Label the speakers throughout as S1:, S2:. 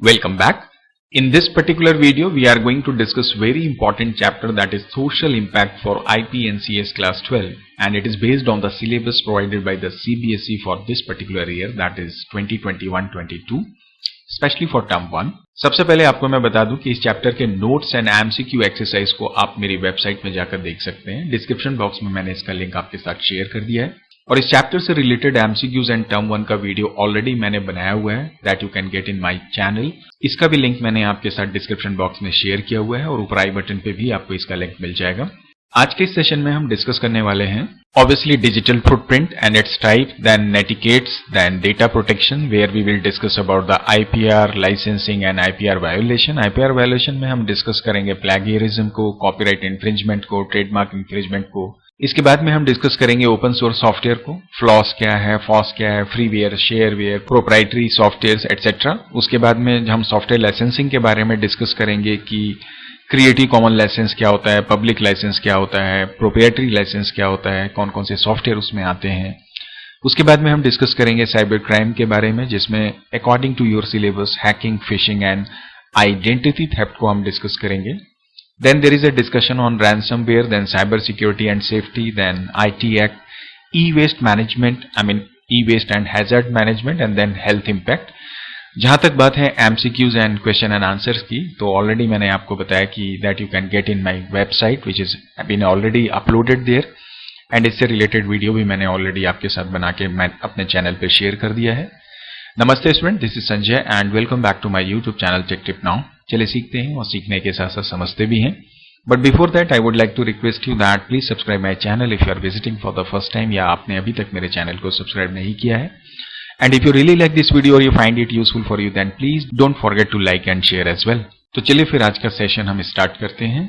S1: Welcome back. In this particular video, we are going to discuss very important chapter, that is social impact for IPNCS class 12, and it is based on the syllabus provided by the CBSE for this particular year, that is 2021-22, especially for term 1. सबसे पहले आपको मैं बता दूं कि इस chapter के notes and MCQ exercise को आप मेरी वेबसाइट में जाकर देख सकते हैं। डिस्क्रिप्शन बॉक्स में मैंने इसका लिंक आपके साथ शेयर कर दिया है, और इस चैप्टर से रिलेटेड एमसीक्यूज एंड टर्म 1 का वीडियो ऑलरेडी मैंने बनाया हुआ है, that you can get in my channel. इसका भी लिंक मैंने आपके साथ डिस्क्रिप्शन बॉक्स में शेयर किया हुआ है, और ऊपर आई बटन पे भी आपको इसका लिंक मिल जाएगा। आज के इस सेशन में हम डिस्कस करने वाले हैं obviously digital footprint and its type, then etiquettes, then data protection, where we will discuss about the IPR licensing and IPR violation. IPR violation में हम डिस्कस करेंगे plagiarism को, copyright infringement को, trademark infringement को। इसके बाद में हम डिस्कस करेंगे ओपन सोर्स सॉफ्टवेयर को, फ्लॉस क्या है, फॉस क्या है, freeware, shareware, proprietary software etcetera. उसके बाद में हम सॉफ्टवेयर लाइसेंसिंग के बारे में डिस्कस करेंगे कि क्रिएटिव कॉमन लाइसेंस क्या होता है, पब्लिक लाइसेंस क्या होता है, प्रोप्राइटरी लाइसेंस क्या होता है, कौन कौन से सॉफ्टवेयर उसमें आते हैं। उसके बाद में हम डिस्कस करेंगे साइबर क्राइम के बारे में, जिसमें according to your syllabus hacking, phishing and identity theft को हम डिस्कस करेंगे। Then there is a discussion on ransomware, then cyber security and safety, then IT Act, e-waste management, e-waste and hazard management, and then health impact. जहां तक बात है MCQs and question and answers की, तो already मैंने आपको बताया कि that you can get in my website which is been already uploaded there, and इससे रिलेटेड वीडियो भी मैंने ऑलरेडी आपके साथ बना के मैं अपने चैनल पे शेयर कर दिया है। नमस्ते student, this is Sanjay and welcome back to my YouTube channel tech tip now. चलिए सीखते हैं, और सीखने के साथ साथ समझते भी हैं। But before that I would like to request you that please subscribe my channel if you are visiting for the first time, या आपने अभी तक मेरे चैनल को सब्सक्राइब नहीं किया है। And if you really like this video और you find it useful for you, then please don't forget to like and share as well. तो चलिए फिर आज का सेशन हम स्टार्ट करते हैं।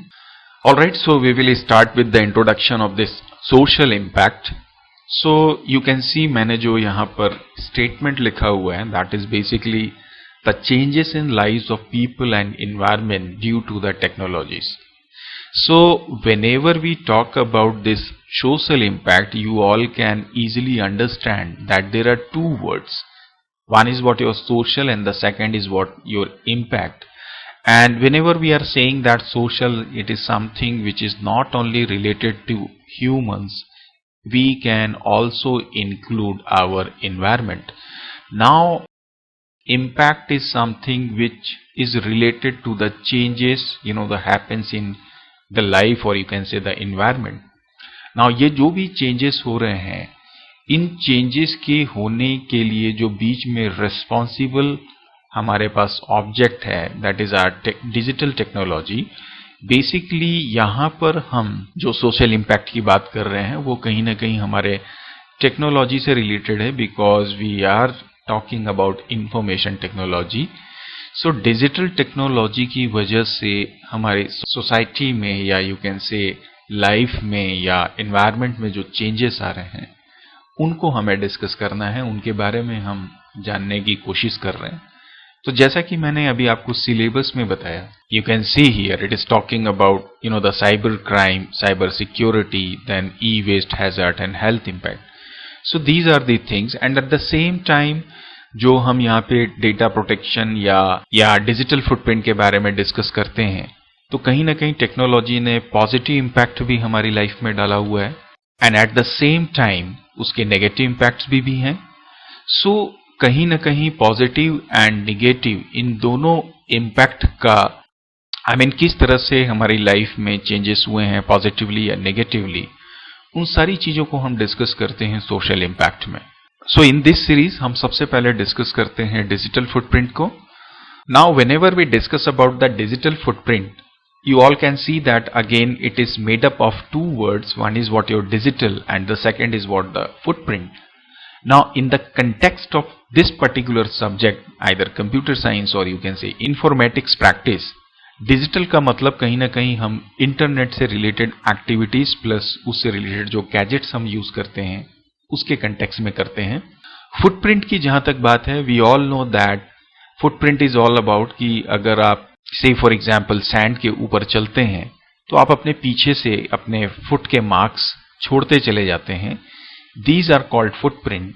S1: Alright, so we will start with the introduction of this social impact. So you can see, मैंने जो यहाँ पर स्टेटमेंट लिखा हुआ है, that is basically the changes in lives of people and environment due to the technologies. So whenever we talk about this social impact, you all can easily understand that there are two words. One is what your social and the second is what your impact. And whenever we are saying that social, it is something which is not only related to humans, we can also include our environment. Now impact is something which is related to the changes that happens in the life, or you can say the environment. Now ये जो भी changes हो रहे हैं, इन changes के होने के लिए जो बीच में responsible हमारे पास object है, that is our digital technology. Basically यहाँ पर हम जो social impact की बात कर रहे हैं, वो कहीं ना कहीं हमारे टेक्नोलॉजी से रिलेटेड है, because we are talking about information technology. So digital technology की वजह से हमारी सोसाइटी में, या यू कैन से लाइफ में या एनवायरनमेंट में जो चेंजेस आ रहे हैं, उनको हमें डिस्कस करना है, उनके बारे में हम जानने की कोशिश कर रहे हैं। तो जैसा कि मैंने अभी आपको सिलेबस में बताया, you can see here it is talking about the cyber crime, cyber security, then e waste hazard and health impact. So these are the things, and at the same time जो हम यहाँ पे data protection या digital footprint के बारे में discuss करते हैं, तो कहीं ना कहीं टेक्नोलॉजी ने पॉजिटिव इम्पैक्ट भी हमारी लाइफ में डाला हुआ है, and at the same time उसके नेगेटिव इम्पैक्ट्स भी हैं। सो कहीं ना कहीं पॉजिटिव एंड नेगेटिव इन दोनों इम्पैक्ट का किस तरह से हमारी लाइफ में चेंजेस हुए हैं, पॉजिटिवली या नेगेटिवली, उन सारी चीजों को हम डिस्कस करते हैं सोशल इम्पैक्ट में। सो इन दिस सीरीज हम सबसे पहले डिस्कस करते हैं डिजिटल फुटप्रिंट को। Now whenever we discuss about the digital footprint, you all can see that again it is made up of two words. One is what your digital and the second is what the footprint. Now in the context of this particular subject, either computer science or you can say informatics practice, digital का मतलब कहीं ना कहीं हम internet से related activities plus उससे related जो gadgets हम यूज करते हैं, उसके कंटेक्स्ट में करते हैं। फुटप्रिंट की जहां तक बात है, we all know that footprint is all about कि अगर आप से फॉर एग्जांपल सैंड के ऊपर चलते हैं, तो आप अपने पीछे से अपने फुट के मार्क्स छोड़ते चले जाते हैं। These are called footprint.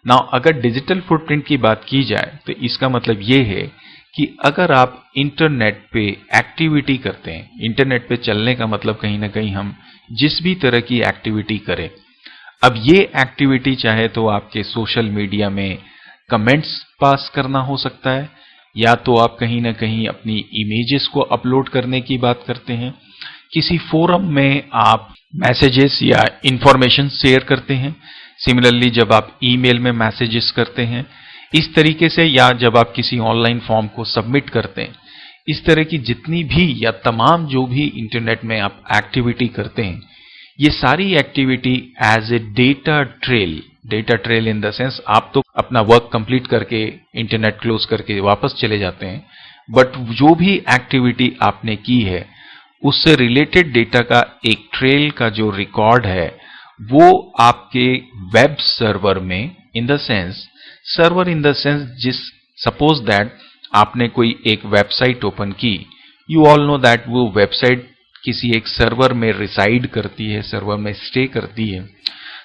S1: Now अगर डिजिटल फुटप्रिंट की बात की जाए, तो इसका मतलब ये है कि अगर आप इंटरनेट पे एक्टिविटी करते हैं, इंटरनेट पे चलने का मतलब कहीं ना कहीं हम जिस भी तरह की एक्टिविटी करें, अब ये एक्टिविटी चाहे तो आपके सोशल मीडिया में कमेंट्स पास करना हो सकता है, या तो आप कहीं ना कहीं अपनी इमेजेस को अपलोड करने की बात करते हैं, किसी फोरम में आप मैसेजेस या इंफॉर्मेशन शेयर करते हैं, सिमिलरली जब आप ईमेल में मैसेजेस करते हैं इस तरीके से, या जब आप किसी ऑनलाइन फॉर्म को सबमिट करते हैं, इस तरह की जितनी भी या तमाम जो भी इंटरनेट में आप एक्टिविटी करते हैं, ये सारी activity as a data trail in the sense आप तो अपना वर्क कंप्लीट करके इंटरनेट क्लोज करके वापस चले जाते हैं, बट जो भी एक्टिविटी आपने की है उससे रिलेटेड डेटा का एक ट्रेल का जो रिकॉर्ड है वो आपके वेब सर्वर में, इन द सेंस जिस सपोज दैट आपने कोई एक वेबसाइट ओपन की, यू ऑल नो दैट वो वेबसाइट किसी एक सर्वर में रिसाइड करती है, सर्वर में स्टे करती है,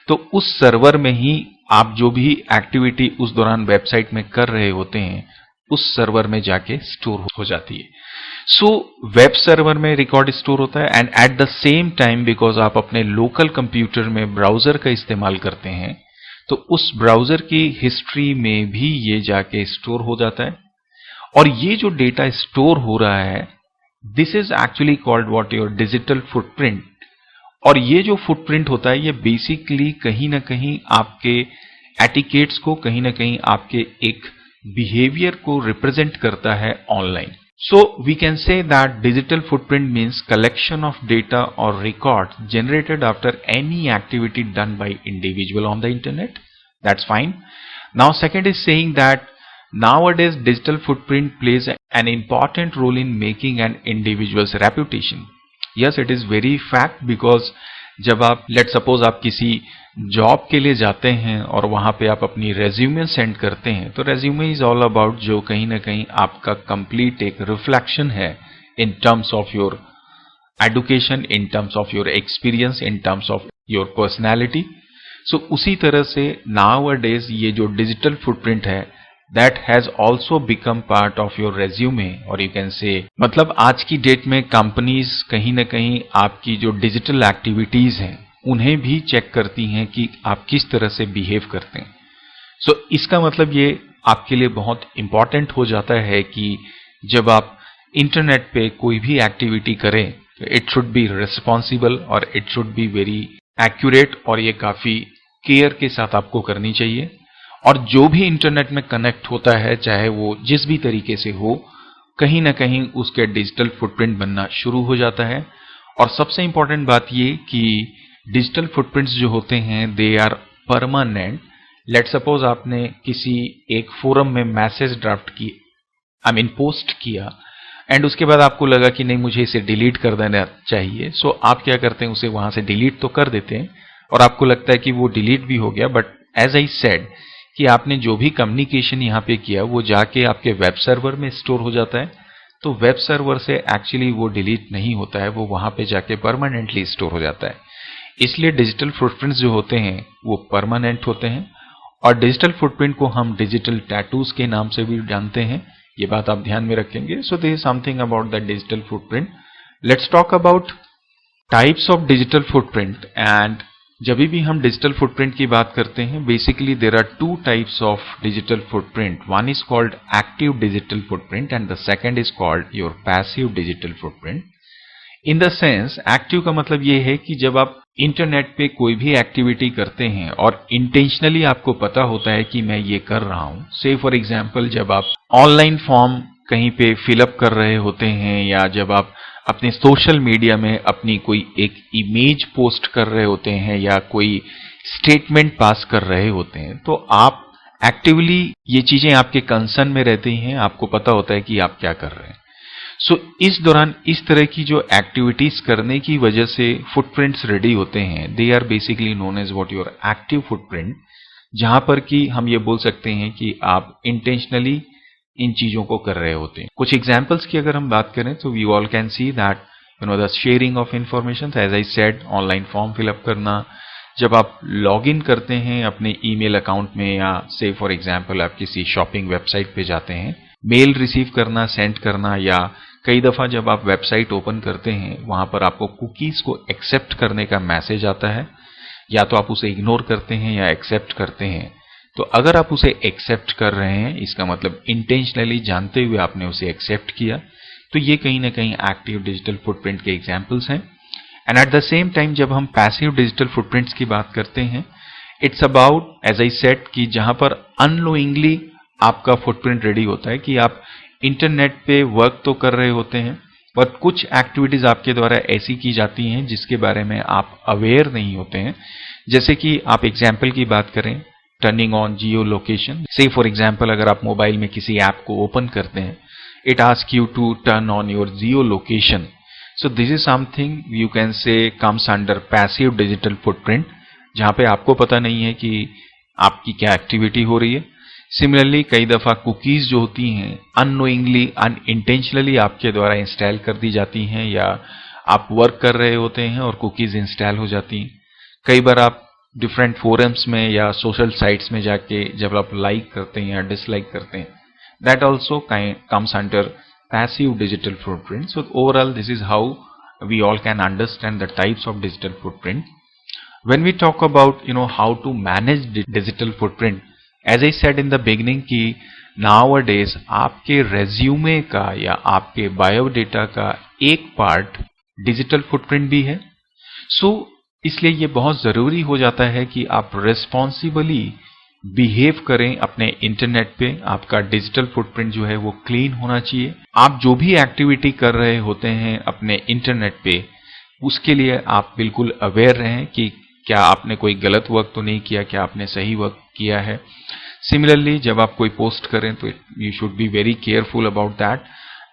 S1: तो उस सर्वर में ही आप जो भी एक्टिविटी उस दौरान वेबसाइट में कर रहे होते हैं उस सर्वर में जाके स्टोर हो जाती है। सो वेब सर्वर में रिकॉर्ड स्टोर होता है, and at the same time because आप अपने लोकल कंप्यूटर में ब्राउजर का इस्तेमाल करते हैं, तो उस ब्राउजर की हिस्ट्री में भी ये जाके स्टोर हो जाता है। और ये जो डेटा स्टोर हो रहा है, this is actually called what your digital footprint. और ये जो फुटप्रिंट होता है ये बेसिकली कहीं ना कहीं आपके एटिकेट्स को, कहीं ना कहीं आपके एक बिहेवियर को रिप्रेजेंट करता है online. So we can say that digital footprint means collection of data or records generated after any activity done by individual on the internet. That's fine. Now second is saying that nowadays digital footprint plays an important role in making an individual's reputation. Yes, it is very fact because जब आप let's suppose आप किसी job के लिए जाते हैं और वहां पे आप अपनी रेज्यूमे सेंड करते हैं, तो रेज्यूमे इज ऑल अबाउट जो कहीं ना कहीं आपका कंप्लीट एक रिफ्लेक्शन है in terms of your education, in terms of your experience, in terms of your personality. So उसी तरह से नाउअडेज ये जो डिजिटल फुटप्रिंट है that has also become part of your resume, और यू कैन से मतलब आज की डेट में कंपनीज कहीं ना कहीं आपकी जो डिजिटल एक्टिविटीज हैं उन्हें भी चेक करती हैं कि आप किस तरह से बिहेव करते हैं। सो इसका मतलब ये आपके लिए बहुत इंपॉर्टेंट हो जाता है कि जब आप इंटरनेट पे कोई भी एक्टिविटी करें तो इट शुड बी रिस्पॉन्सिबल और it should be very accurate, और ये काफी केयर के साथ आपको करनी चाहिए। और जो भी इंटरनेट में कनेक्ट होता है चाहे वो जिस भी तरीके से हो, कहीं ना कहीं उसके डिजिटल फुटप्रिंट बनना शुरू हो जाता है। और सबसे इंपॉर्टेंट बात ये कि डिजिटल फुटप्रिंट्स जो होते हैं they are permanent. Let suppose आपने किसी एक फोरम में मैसेज ड्राफ्ट की, पोस्ट किया, एंड उसके बाद आपको लगा कि नहीं मुझे इसे डिलीट कर देना चाहिए। सो आप क्या करते हैं, उसे वहां से डिलीट तो कर देते हैं और आपको लगता है कि वो डिलीट भी हो गया, बट एज आई सेड कि आपने जो भी कम्युनिकेशन यहाँ पे किया वो जाके आपके वेब सर्वर में स्टोर हो जाता है। तो वेब सर्वर से एक्चुअली वो डिलीट नहीं होता है, वो वहां पे जाके परमानेंटली स्टोर हो जाता है। इसलिए डिजिटल फुटप्रिंट्स जो होते हैं वो परमानेंट होते हैं। और डिजिटल फुटप्रिंट को हम डिजिटल टैटूज के नाम से भी जानते हैं, ये बात आप ध्यान में रखेंगे। So this is something about the digital footprint. Let's talk about types of digital footprint. And जब भी हम डिजिटल फुटप्रिंट की बात करते हैं, basically there are two types of digital footprint. One is called active digital footprint and the second is called your passive digital footprint. In the sense active का मतलब ये है कि जब आप इंटरनेट पे कोई भी एक्टिविटी करते हैं और इंटेंशनली आपको पता होता है कि मैं ये कर रहा हूं, से फॉर एग्जांपल जब आप ऑनलाइन फॉर्म कहीं पे फिलअप कर रहे होते हैं, या जब आप अपने सोशल मीडिया में अपनी कोई एक इमेज पोस्ट कर रहे होते हैं या कोई स्टेटमेंट पास कर रहे होते हैं, तो आप एक्टिवली ये चीजें आपके कंसर्न में रहती हैं, आपको पता होता है कि आप क्या कर रहे हैं। सो इस दौरान इस तरह की जो एक्टिविटीज करने की वजह से फुटप्रिंट्स रेडी होते हैं, they are basically known as what your active footprint, जहां पर कि हम ये बोल सकते हैं कि आप इंटेंशनली इन चीजों को कर रहे होते हैं। कुछ एग्जांपल्स की अगर हम बात करें तो we all can see that the sharing of information, as I said online form fill up करना, जब आप लॉग इन करते हैं अपने ईमेल अकाउंट में, या से फॉर एग्जांपल आप किसी शॉपिंग वेबसाइट पे जाते हैं, मेल रिसीव करना, सेंड करना, या कई दफ़ा जब आप वेबसाइट ओपन करते हैं वहाँ पर आपको कुकीज़ को एक्सेप्ट करने का मैसेज आता है, या तो आप उसे इग्नोर करते हैं या एक्सेप्ट करते हैं। तो अगर आप उसे एक्सेप्ट कर रहे हैं, इसका मतलब इंटेंशनली, जानते हुए आपने उसे एक्सेप्ट किया, तो ये कहीं ना कहीं एक्टिव डिजिटल फुटप्रिंट के एग्जाम्पल्स हैं। And at the same time जब हम पैसिव डिजिटल फुटप्रिंट्स की बात करते हैं, it's about, as I said, कि जहां पर अननोइंगली आपका फुटप्रिंट रेडी होता है कि आप इंटरनेट पे वर्क तो कर रहे होते हैं, पर कुछ एक्टिविटीज आपके द्वारा ऐसी की जाती हैं जिसके बारे में आप अवेयर नहीं होते हैं। जैसे कि आप एग्जाम्पल की बात करें, टर्निंग ऑन जियो लोकेशन। से फॉर एग्जाम्पल, अगर आप मोबाइल में किसी ऐप को ओपन करते हैं, it ask you to turn on your geo location. So this is something you can say comes under passive digital footprint, जहां पे आपको पता नहीं है कि आपकी क्या एक्टिविटी हो रही है। सिमिलरली कई दफा कुकीज जो होती हैं अननोइंगली, अनइंटेंशनली आपके द्वारा इंस्टॉल कर दी जाती हैं, या आप वर्क कर रहे होते हैं और कुकीज इंस्टॉल हो जाती हैं। कई बार आप डिफरेंट फोरम्स में या सोशल साइट्स में जाके जब आप लाइक करते हैं या डिसलाइक करते हैं, that also comes under passive digital footprint. So overall, this is how we all can understand the types of digital footprint. When we talk about how to manage digital footprint, as I said in the beginning कि nowadays आपके resume का या आपके biodata का एक part digital footprint भी है. इसलिए ये बहुत जरूरी हो जाता है कि आप रिस्पॉन्सिबली बिहेव करें अपने इंटरनेट पे. आपका डिजिटल फुटप्रिंट जो है वो क्लीन होना चाहिए. आप जो भी एक्टिविटी कर रहे होते हैं अपने इंटरनेट पे, उसके लिए आप बिल्कुल अवेयर रहें कि क्या आपने कोई गलत वर्क तो नहीं किया, क्या आपने सही वर्क किया है. सिमिलरली जब आप कोई पोस्ट करें तो you should be very careful about that.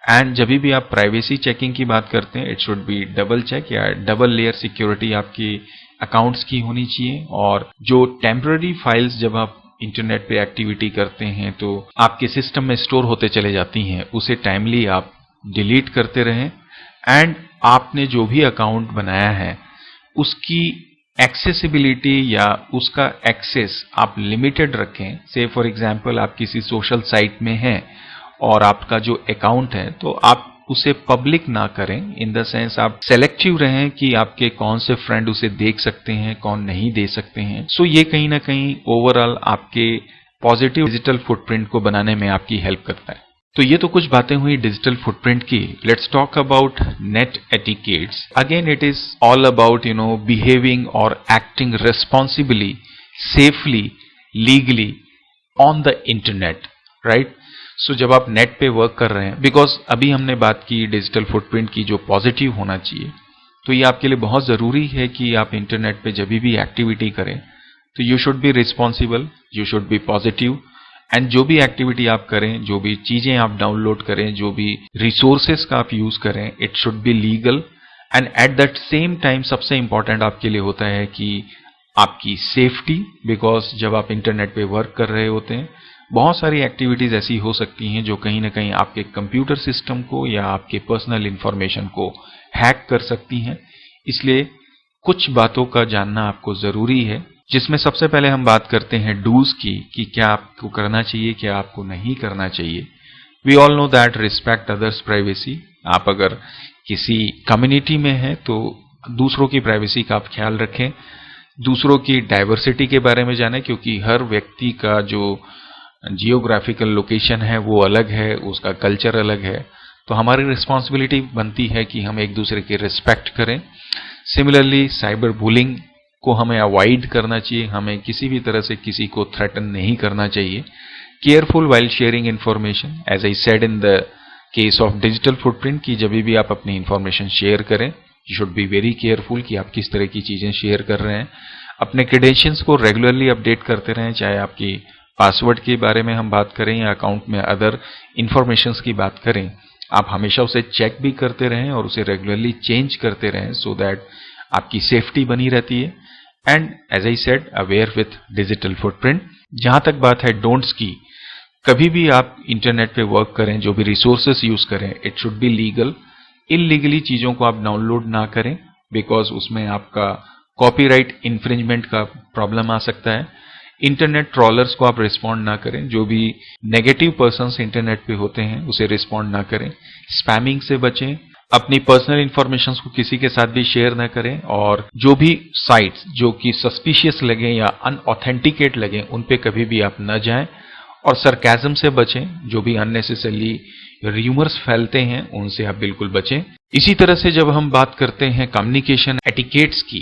S1: And जब भी आप प्राइवेसी चेकिंग की बात करते हैं, it should be double check या डबल लेयर सिक्योरिटी आपकी अकाउंट्स की होनी चाहिए. और जो टेम्पररी फाइल्स जब आप इंटरनेट पे एक्टिविटी करते हैं तो आपके सिस्टम में स्टोर होते चले जाती हैं, उसे टाइमली आप डिलीट करते रहें. एंड आपने जो भी अकाउंट बनाया है उसकी एक्सेसिबिलिटी या उसका एक्सेस आप लिमिटेड रखें. से फॉर एग्जांपल आप किसी सोशल साइट में हैं और आपका जो अकाउंट है तो आप उसे पब्लिक ना करें. इन द सेंस आप सेलेक्टिव रहें कि आपके कौन से फ्रेंड उसे देख सकते हैं, कौन नहीं दे सकते हैं. ये कहीं ना कहीं ओवरऑल आपके पॉजिटिव डिजिटल फुटप्रिंट को बनाने में आपकी हेल्प करता है. तो ये तो कुछ बातें हुई डिजिटल फुटप्रिंट की. Let's talk about net etiquettes. Again it is all about behaving और acting responsibly, safely, legally on the internet, right. जब आप नेट पे वर्क कर रहे हैं, बिकॉज अभी हमने बात की डिजिटल फुटप्रिंट की जो पॉजिटिव होना चाहिए, तो ये आपके लिए बहुत जरूरी है कि आप इंटरनेट पे जब भी एक्टिविटी करें तो you should be responsible, you should B positive. And जो भी एक्टिविटी आप करें, जो भी चीजें आप डाउनलोड करें, जो भी रिसोर्सेस का आप यूज करें, it should be legal. And at that same time सबसे इंपॉर्टेंट आपके लिए होता है कि आपकी सेफ्टी. बिकॉज जब आप इंटरनेट पे वर्क कर रहे होते हैं, बहुत सारी एक्टिविटीज ऐसी हो सकती हैं जो कहीं ना कहीं आपके कंप्यूटर सिस्टम को या आपके पर्सनल इंफॉर्मेशन को हैक कर सकती हैं. इसलिए कुछ बातों का जानना आपको जरूरी है, जिसमें सबसे पहले हम बात करते हैं डूज की, कि क्या आपको करना चाहिए, क्या आपको नहीं करना चाहिए. We all know that respect others privacy. आप अगर किसी कम्युनिटी में हैं तो दूसरों की प्राइवेसी का आप ख्याल रखें. दूसरों की डाइवर्सिटी के बारे में जानें, क्योंकि हर व्यक्ति का जो जियोग्राफिकल लोकेशन है वो अलग है, उसका कल्चर अलग है. तो हमारी रिस्पॉन्सिबिलिटी बनती है कि हम एक दूसरे की रिस्पेक्ट करें. सिमिलरली साइबर बुलिंग को हमें अवॉइड करना चाहिए. हमें किसी भी तरह से किसी को थ्रेटन नहीं करना चाहिए. Careful while sharing information, as I said in the case of digital footprint, कि जब भी आप अपनी इंफॉर्मेशन शेयर करें, you should be very careful कि आप किस तरह की चीजें शेयर कर रहे हैं. अपने क्रेडेंशियल्स को रेगुलरली अपडेट करते रहें, चाहे आपकी पासवर्ड के बारे में हम बात करें या अकाउंट में अदर इंफॉर्मेशंस की बात करें. आप हमेशा उसे चेक भी करते रहें और उसे रेगुलरली चेंज करते रहें, सो दैट आपकी सेफ्टी बनी रहती है. And as I said, aware with digital footprint. जहां तक बात है डोंट्स की, कभी भी आप इंटरनेट पे वर्क करें, जो भी रिसोर्सेस यूज करें, it should be legal. Illegally चीजों को आप डाउनलोड ना करें, बिकॉज उसमें आपका कॉपीराइट इन्फ्रिंजमेंट का प्रॉब्लम आ सकता है. इंटरनेट ट्रॉलर्स को आप रिस्पॉन्ड ना करें, जो भी नेगेटिव पर्सन्स इंटरनेट पे होते हैं उसे रिस्पॉन्ड ना करें, स्पैमिंग से बचें, अपनी पर्सनल इंफॉर्मेशन को किसी के साथ भी शेयर ना करें, और जो भी साइट्स जो कि सस्पिशियस लगे या अनऑथेंटिकेट लगे उन पे कभी भी आप न जाएं, और सरकाज़म से बचें, जो भी अननेसेसरली र्यूमर्स फैलते हैं उनसे आप बिल्कुल बचें। इसी तरह से जब हम बात करते हैं कम्युनिकेशन एटिकेट्स की,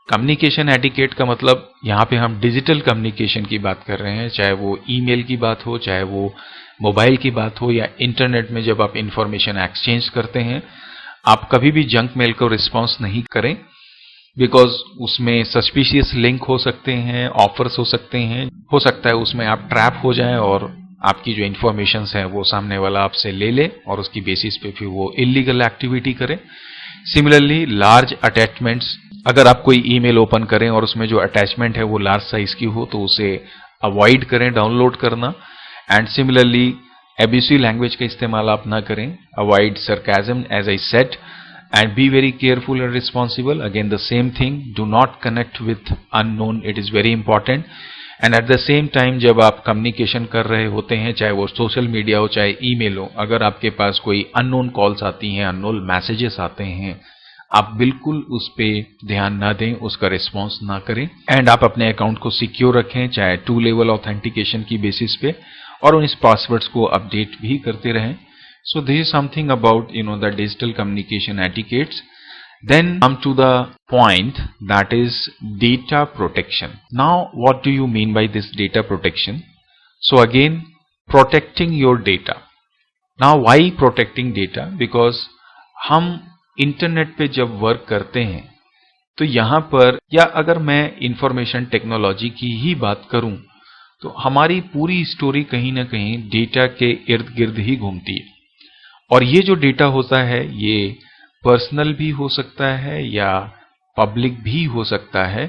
S1: कम्युनिकेशन एटिकेट का मतलब यहाँ पे हम डिजिटल कम्युनिकेशन की बात कर रहे हैं, चाहे वो ईमेल की बात हो, चाहे वो मोबाइल की बात हो, या इंटरनेट में जब आप इंफॉर्मेशन एक्सचेंज करते हैं, आप कभी भी जंक मेल को रिस्पॉन्स नहीं करें, बिकॉज उसमें सस्पिशियस लिंक हो सकते हैं, ऑफर्स हो सकते हैं, हो सकता है उसमें आप ट्रैप हो जाएं और आपकी जो इंफॉर्मेशन है वो सामने वाला आपसे ले ले और उसकी बेसिस पे फिर वो इलीगल एक्टिविटी करे। सिमिलरली लार्ज अटैचमेंट्स, अगर आप कोई ईमेल ओपन करें और उसमें जो अटैचमेंट है वो लार्ज साइज की हो तो उसे अवॉइड करें डाउनलोड करना। एंड सिमिलरली एब्यूसिव लैंग्वेज का इस्तेमाल आप ना करें, avoid sarcasm as I said, and be very careful and responsible. Again the same thing, do not connect with unknown, it is very important. And at the same time जब आप communication कर रहे होते हैं, चाहे वो सोशल मीडिया हो चाहे ईमेल हो, अगर आपके पास कोई अननोन कॉल्स आती हैं, अननोन मैसेजेस आते हैं, आप बिल्कुल उस पे ध्यान ना दें, उसका रिस्पॉन्स ना करें। एंड आप अपने अकाउंट को सिक्योर रखें, चाहे 2 लेवल ऑथेंटिकेशन की बेसिस पे, और उन इस पासवर्ड्स को अपडेट भी करते रहें। So this is something about the digital communication etiquettes. Then come to the point, that is data protection. Now what do you mean by this data protection? So again, protecting your data. Now why protecting data? Because हम internet पे जब work करते हैं तो यहाँ पर, या अगर मैं इंफॉर्मेशन टेक्नोलॉजी की ही बात करूं, तो हमारी पूरी स्टोरी कहीं ना कहीं डेटा के इर्द गिर्द ही घूमती है। और ये जो डेटा होता है ये पर्सनल भी हो सकता है या पब्लिक भी हो सकता है।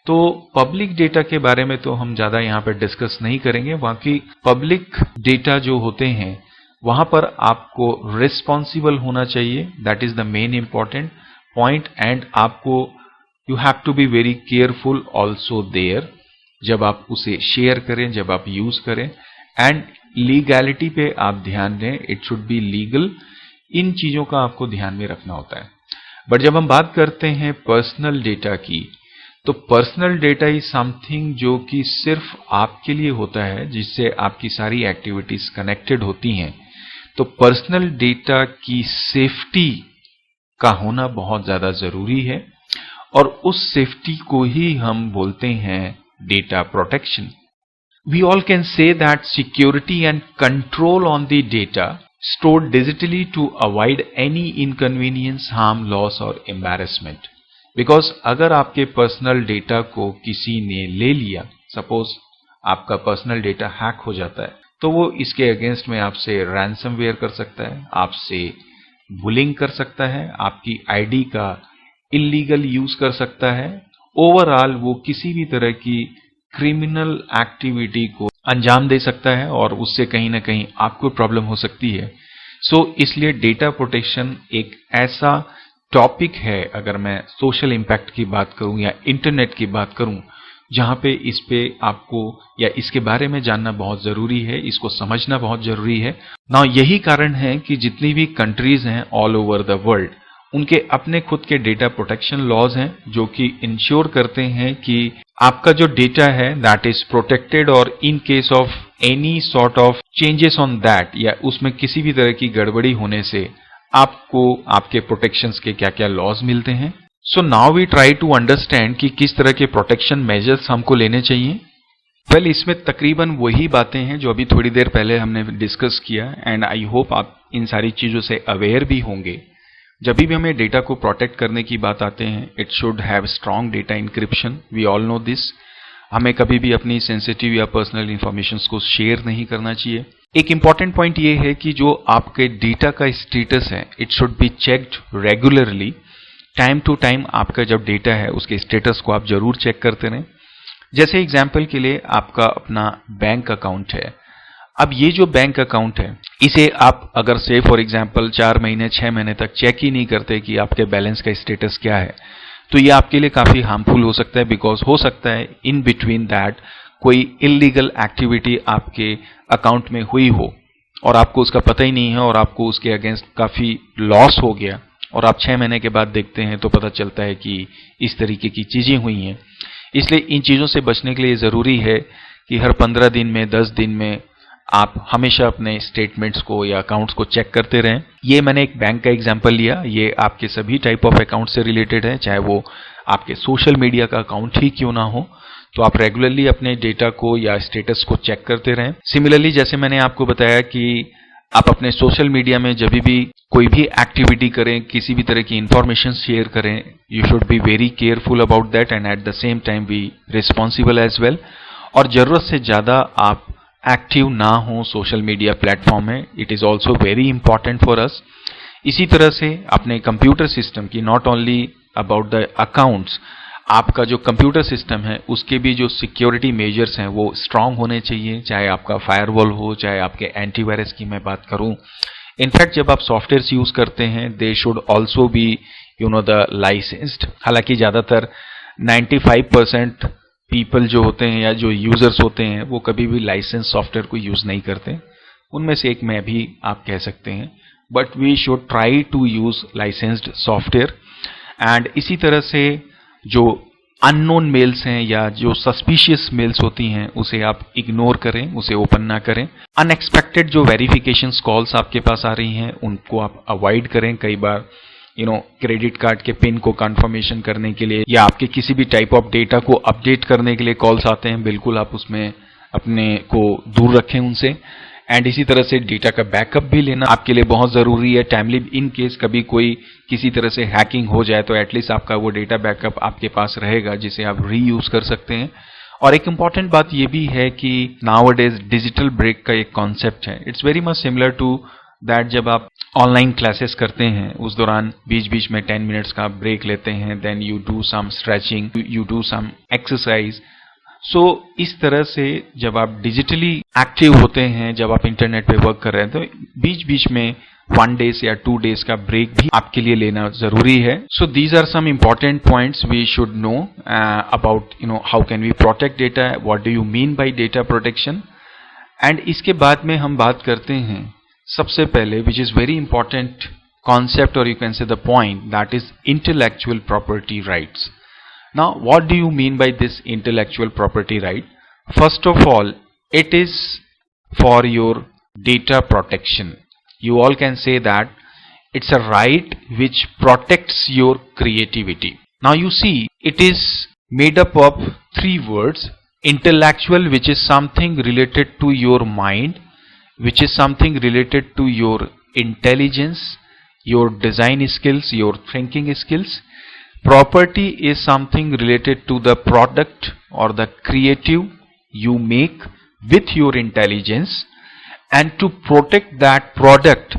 S1: तो पब्लिक डेटा के बारे में तो हम ज़्यादा यहाँ पर डिस्कस नहीं करेंगे, बाकी पब्लिक डेटा जो होते हैं वहाँ पर आपको रिस्पॉन्सिबल होना चाहिए, that is the main important point. And आपको you have to be very careful also there, जब आप उसे शेयर करें, जब आप यूज करें। एंड लीगैलिटी पे आप ध्यान दें, इट शुड बी लीगल, इन चीजों का आपको ध्यान में रखना होता है। बट जब हम बात करते हैं पर्सनल डेटा की, तो पर्सनल डेटा इज समथिंग जो कि सिर्फ आपके लिए होता है, जिससे आपकी सारी एक्टिविटीज कनेक्टेड होती हैं। तो पर्सनल डेटा की सेफ्टी का होना बहुत ज्यादा जरूरी है, और उस सेफ्टी को ही हम बोलते हैं data protection. We all can say that security and control on the data stored digitally to avoid any inconvenience, harm, loss or embarrassment. Because अगर आपके पर्सनल डेटा को किसी ने ले लिया, सपोज आपका पर्सनल डेटा हैक हो जाता है, तो वो इसके अगेंस्ट में आपसे रैंसमवेयर कर सकता है, आपसे बुलिंग कर सकता है, आपकी आईडी का इलीगल यूज कर सकता है। ओवरऑल वो किसी भी तरह की क्रिमिनल एक्टिविटी को अंजाम दे सकता है और उससे कहीं ना कहीं आपको प्रॉब्लम हो सकती है। सो इसलिए डेटा प्रोटेक्शन एक ऐसा टॉपिक है, अगर मैं सोशल इंपैक्ट की बात करूं या इंटरनेट की बात करूं, जहां पे इस पे आपको या इसके बारे में जानना बहुत जरूरी है, इसको समझना बहुत जरूरी है ना। यही कारण है कि जितनी भी कंट्रीज हैं ऑल ओवर द वर्ल्ड, उनके अपने खुद के डेटा प्रोटेक्शन लॉज हैं, जो कि इंश्योर करते हैं कि आपका जो डेटा है दैट इज प्रोटेक्टेड, और in case of any sort of changes on that, या उसमें किसी भी तरह की गड़बड़ी होने से आपको आपके प्रोटेक्शंस के क्या क्या लॉज मिलते हैं। So now we try to understand कि किस तरह के प्रोटेक्शन मेजर्स हमको लेने चाहिए। वेल, इसमें तकरीबन वही बातें हैं जो अभी थोड़ी देर पहले हमने डिस्कस किया, एंड आई होप आप इन सारी चीजों से अवेयर भी होंगे। जब भी हमें डेटा को प्रोटेक्ट करने की बात आते हैं, it should have strong data encryption, we all know this. हमें कभी भी अपनी सेंसिटिव या पर्सनल इंफॉर्मेशन को शेयर नहीं करना चाहिए। एक इंपॉर्टेंट पॉइंट ये है कि जो आपके डेटा का स्टेटस है, it should be checked regularly, time to time आपका जब डेटा है उसके स्टेटस को आप जरूर चेक करते रहें। जैसे एग्जाम्पल के लिए आपका अपना बैंक अकाउंट है, अब ये जो बैंक अकाउंट है, इसे आप अगर से फॉर एग्जांपल 4 महीने 6 महीने तक चेक ही नहीं करते कि आपके बैलेंस का स्टेटस क्या है, तो ये आपके लिए काफ़ी हार्मफुल हो सकता है, बिकॉज हो सकता है इन बिटवीन दैट कोई इलीगल एक्टिविटी आपके अकाउंट में हुई हो और आपको उसका पता ही नहीं है और आपको उसके अगेंस्ट काफ़ी लॉस हो गया और आप 6 महीने के बाद देखते हैं तो पता चलता है कि इस तरीके की चीज़ें हुई हैं। इसलिए इन चीज़ों से बचने के लिए ज़रूरी है कि हर 15 दिन में, 10 दिन में आप हमेशा अपने स्टेटमेंट्स को या अकाउंट्स को चेक करते रहें। ये मैंने एक बैंक का एग्जांपल लिया, ये आपके सभी टाइप ऑफ अकाउंट से रिलेटेड है, चाहे वो आपके सोशल मीडिया का अकाउंट ही क्यों ना हो। तो आप रेगुलरली अपने डेटा को या स्टेटस को चेक करते रहें। सिमिलरली जैसे मैंने आपको बताया कि आप अपने सोशल मीडिया में जब भी कोई भी एक्टिविटी करें, किसी भी तरह की इंफॉर्मेशन शेयर करें, you should be very careful about that and at the same time be responsible as well. और जरूरत से ज्यादा आप एक्टिव ना हो सोशल मीडिया प्लेटफॉर्म में, it is also very important for us. इसी तरह से अपने कंप्यूटर सिस्टम की, not only about the accounts, आपका जो कंप्यूटर सिस्टम है उसके भी जो सिक्योरिटी मेजर्स हैं वो स्ट्रांग होने चाहिए, चाहे आपका फायरवॉल हो, चाहे आपके एंटीवायरस की मैं बात करूं। इनफैक्ट जब आप सॉफ्टवेयर यूज करते हैं they should also be the licensed. हालांकि ज्यादातर 95% पीपल जो होते हैं या जो यूजर्स होते हैं वो कभी भी लाइसेंस सॉफ्टवेयर को यूज नहीं करते, उनमें से एक मैं भी आप कह सकते हैं, but we should try to use licensed software. And इसी तरह से जो अननोन मेल्स हैं या जो सस्पिशियस मेल्स होती हैं उसे आप इग्नोर करें, उसे ओपन ना करें। अनएक्सपेक्टेड जो वेरिफिकेशन कॉल्स आपके पास आ रही हैं उनको आप अवॉइड करें। कई बार क्रेडिट कार्ड के पिन को कंफर्मेशन करने के लिए या आपके किसी भी टाइप ऑफ डेटा को अपडेट करने के लिए कॉल्स आते हैं, बिल्कुल आप उसमें अपने को दूर रखें उनसे। एंड इसी तरह से डेटा का बैकअप भी लेना आपके लिए बहुत जरूरी है। टाइमली इन केस कभी कोई किसी तरह से हैकिंग हो जाए तो एटलीस्ट आपका वो डेटा बैकअप आपके पास रहेगा जिसे आप रीयूज कर सकते हैं। और एक इंपॉर्टेंट बात ये भी है कि नाउअडेज डिजिटल ब्रेक का एक कॉन्सेप्ट है, it's very much similar to that. जब आप ऑनलाइन क्लासेस करते हैं उस दौरान बीच बीच में 10 मिनट्स का ब्रेक लेते हैं, then you do some stretching, you do some exercise. So इस तरह से जब आप डिजिटली एक्टिव होते हैं, जब आप इंटरनेट पे वर्क कर रहे हैं, तो बीच बीच में 1 डेज या 2 डेज का ब्रेक भी आपके लिए लेना जरूरी है। So these are some important points we should know about how can we protect data, what do you mean by data protection. And इसके बाद में हम बात करते हैं सबसे पहले, which is very important concept और you can say the point, that is intellectual property rights. Now, what do you mean by this intellectual property right? First of all, it is for your data protection. You all can say that it's a right which protects your creativity. Now you see, it is made up of 3 words. Intellectual, which is something related to your mind, which is something related to your intelligence, your design skills, your thinking skills. Property is something related to the product or the creative you make with your intelligence, and to protect that product,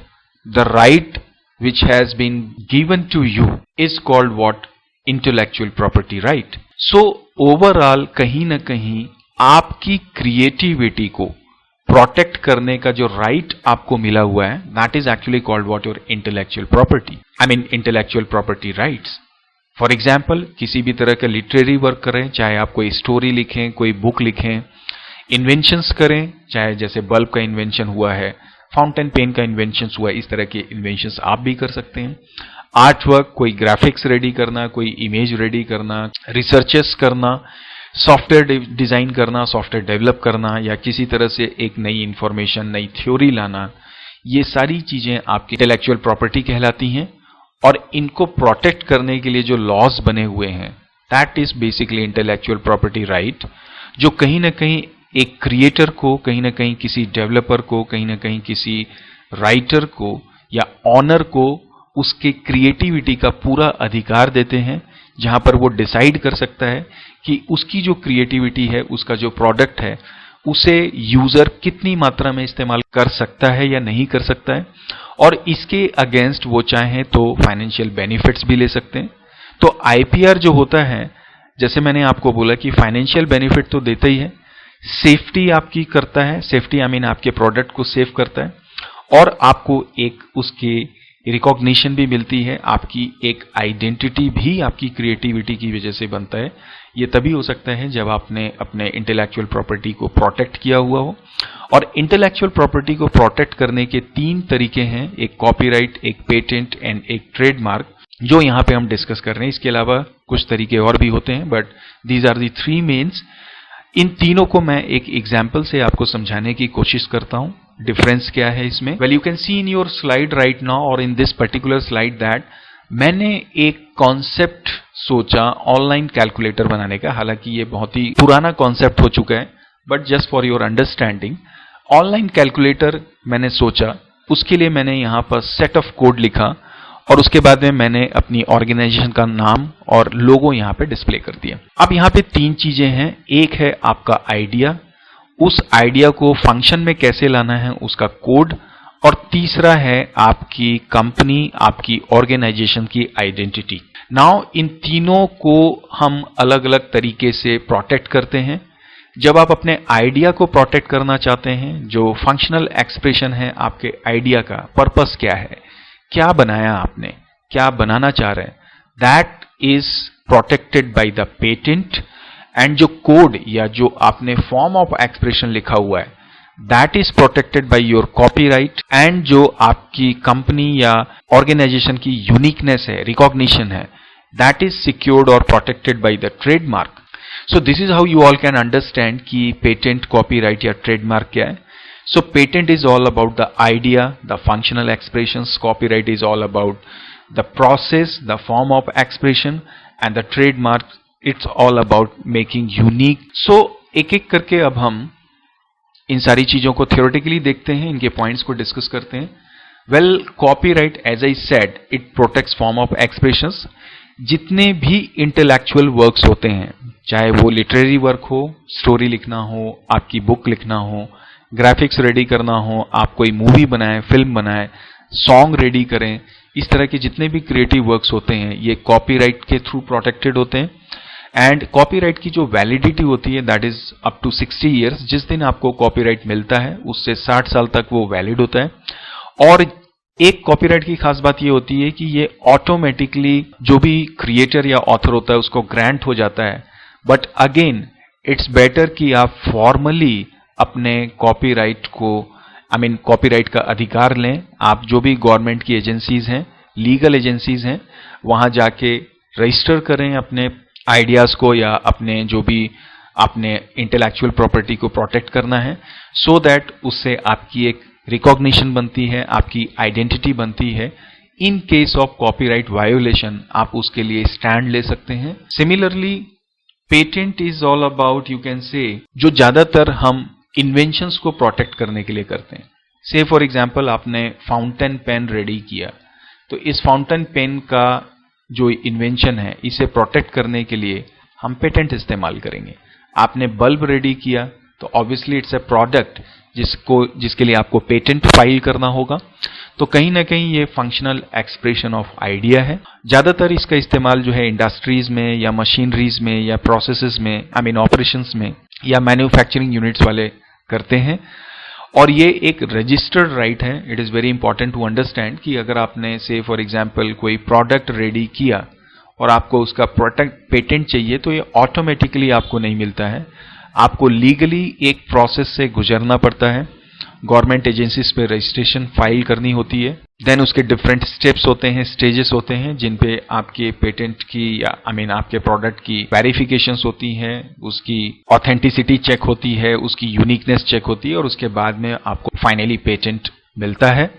S1: the right which has been given to you is called what? Intellectual property right. So overall कहीं न कहीं आपकी creativity को protect करने का जो right आपको मिला हुआ है, that is actually called what? Your intellectual property. I mean intellectual property rights. For example, किसी भी तरह का लिटरेरी वर्क करें, चाहे आप कोई स्टोरी लिखें, कोई बुक लिखें, इन्वेंशंस करें, चाहे जैसे बल्ब का इन्वेंशन हुआ है, फाउंटेन पेन का इन्वेंशन हुआ है, इस तरह के इन्वेंशंस आप भी कर सकते हैं। आर्ट वर्क, कोई ग्राफिक्स रेडी करना, कोई इमेज रेडी करना, रिसर्चेस करना, सॉफ्टवेयर डिजाइन करना, सॉफ्टवेयर डेवलप करना, या किसी तरह से एक नई इंफॉर्मेशन, नई थ्योरी लाना, ये सारी चीजें आपकी इंटेलेक्चुअल प्रॉपर्टी कहलाती हैं। और इनको प्रोटेक्ट करने के लिए जो लॉज बने हुए हैं, that is basically intellectual property right, जो कहीं ना कहीं एक क्रिएटर को, कहीं ना कहीं किसी डेवलपर को, कहीं ना कहीं किसी राइटर को या ऑनर को उसके क्रिएटिविटी का पूरा अधिकार देते हैं, जहां पर वो डिसाइड कर सकता है कि उसकी जो क्रिएटिविटी है, उसका जो प्रोडक्ट है, उसे यूजर कितनी मात्रा में इस्तेमाल कर सकता है या नहीं कर सकता है, और इसके अगेंस्ट वो चाहें तो फाइनेंशियल बेनिफिट्स भी ले सकते हैं। तो आईपीआर जो होता है, जैसे मैंने आपको बोला कि फाइनेंशियल बेनिफिट तो देता ही है, सेफ्टी आपकी करता है, सेफ्टी आई मीन आपके प्रोडक्ट को सेफ करता है, और आपको एक उसके रिकॉग्निशन भी मिलती है, आपकी एक आइडेंटिटी भी आपकी क्रिएटिविटी की वजह से बनता है। ये तभी हो सकता है जब आपने अपने इंटेलेक्चुअल प्रॉपर्टी को प्रोटेक्ट किया हुआ हो। और इंटेलेक्चुअल प्रॉपर्टी को प्रोटेक्ट करने के 3 तरीके हैं, एक कॉपीराइट, एक पेटेंट एंड एक ट्रेडमार्क, जो यहाँ पे हम डिस्कस कर रहे हैं। इसके अलावा कुछ तरीके और भी होते हैं, but these are the 3 mains. इन तीनों को मैं एक एग्जाम्पल से आपको समझाने की कोशिश करता हूं। डिफरेंस क्या है इसमें? Well, you can see in your slide right now और in this particular slide that मैंने एक कॉन्सेप्ट सोचा ऑनलाइन कैलकुलेटर बनाने का। हालांकि ये बहुत ही पुराना कॉन्सेप्ट हो चुका है, but just for your understanding, online calculator मैंने सोचा, उसके लिए मैंने यहाँ पर सेट ऑफ कोड लिखा और उसके बाद में मैंने अपनी ऑर्गेनाइजेशन का नाम और लोगो यहाँ पे डिस्प्ले कर दिया। अब यहाँ पे 3 चीजें हैं। एक है आपका आइडिया, उस आइडिया को फंक्शन में कैसे लाना है उसका कोड, और तीसरा है आपकी कंपनी, आपकी ऑर्गेनाइजेशन की आइडेंटिटी। नाउ इन तीनों को हम अलग अलग तरीके से प्रोटेक्ट करते हैं। जब आप अपने आइडिया को प्रोटेक्ट करना चाहते हैं, जो फंक्शनल एक्सप्रेशन है आपके आइडिया का, पर्पस क्या है, क्या बनाया आपने, क्या बनाना चाह रहे हैं, that is protected by the patent. And जो कोड या जो आपने फॉर्म ऑफ एक्सप्रेशन लिखा हुआ है, that is protected by your copyright. And जो आपकी कंपनी या ऑर्गेनाइजेशन की यूनिकनेस है, रिकॉग्निशन है, दैट इज सिक्योर्ड और protected by the trademark. So this is how you all can understand कि पेटेंट, कॉपीराइट या ट्रेडमार्क क्या है। So patent is all about the idea, the functional expressions. Copyright is all about the process, the form of expression, and the trademark, it's all about making unique. So एक एक करके अब हम इन सारी चीजों को theoretically देखते हैं, इनके पॉइंट्स को डिस्कस करते हैं। Well, copyright, as I said, it protects form of expressions. जितने भी इंटेलेक्चुअल वर्क्स होते हैं, चाहे वो लिटरेरी वर्क हो, स्टोरी लिखना हो, आपकी बुक लिखना हो, ग्राफिक्स रेडी करना हो, आप कोई मूवी बनाएं, फिल्म बनाएं, सॉन्ग रेडी करें, इस तरह के जितने भी क्रिएटिव वर्क्स होते हैं, ये कॉपीराइट के थ्रू प्रोटेक्टेड होते हैं। एंड कॉपीराइट की जो वैलिडिटी होती है, that is up to 60 years. जिस दिन आपको कॉपीराइट मिलता है उससे 60 साल तक वो वैलिड होता है। और एक कॉपीराइट की खास बात ये होती है कि ये ऑटोमेटिकली जो भी क्रिएटर या ऑथर होता है उसको ग्रांट हो जाता है। बट अगेन इट्स बेटर कि आप फॉर्मली अपने कॉपीराइट को, कॉपीराइट का अधिकार लें। आप जो भी गवर्नमेंट की एजेंसीज हैं, लीगल एजेंसीज हैं, वहां जाके रजिस्टर करें अपने आइडियाज को या अपने जो भी आपने इंटेलेक्चुअल प्रॉपर्टी को प्रोटेक्ट करना है, सो दैट उससे आपकी एक रिकॉग्निशन बनती है, आपकी आइडेंटिटी बनती है। In case of copyright violation आप उसके लिए स्टैंड ले सकते हैं। Similarly patent is all about, you can से, जो ज्यादातर हम इन्वेंशंस को प्रोटेक्ट करने के लिए करते हैं। से फॉर एग्जाम्पल आपने फाउंटेन पेन रेडी किया, तो इस फाउंटेन पेन का जो इन्वेंशन है, इसे प्रोटेक्ट करने के लिए हम पेटेंट इस्तेमाल करेंगे। आपने बल्ब रेडी किया, तो ऑब्वियसली इट्स ए प्रोडक्ट जिसके लिए आपको पेटेंट फाइल करना होगा। तो कहीं ना कहीं ये फंक्शनल एक्सप्रेशन ऑफ आइडिया है। ज्यादातर इसका इस्तेमाल जो है इंडस्ट्रीज में या मशीनरीज में या प्रोसेसेस में, ऑपरेशंस में या मैन्युफैक्चरिंग यूनिट्स वाले करते हैं। और ये एक रजिस्टर्ड राइट है। It is very important to understand कि अगर आपने से फॉर एग्जाम्पल कोई प्रोडक्ट रेडी किया और आपको उसका पेटेंट चाहिए, तो ये ऑटोमेटिकली आपको नहीं मिलता है। आपको लीगली एक प्रोसेस से गुजरना पड़ता है, गवर्नमेंट एजेंसीज पे रजिस्ट्रेशन फाइल करनी होती है। देन उसके डिफरेंट स्टेप्स होते हैं, स्टेजेस होते हैं, जिन पे आपके पेटेंट की या आपके प्रोडक्ट की वेरिफिकेशंस होती हैं, उसकी ऑथेंटिसिटी चेक होती है, उसकी यूनिकनेस चेक होती है, और उसके बाद में आपको फाइनली पेटेंट मिलता है।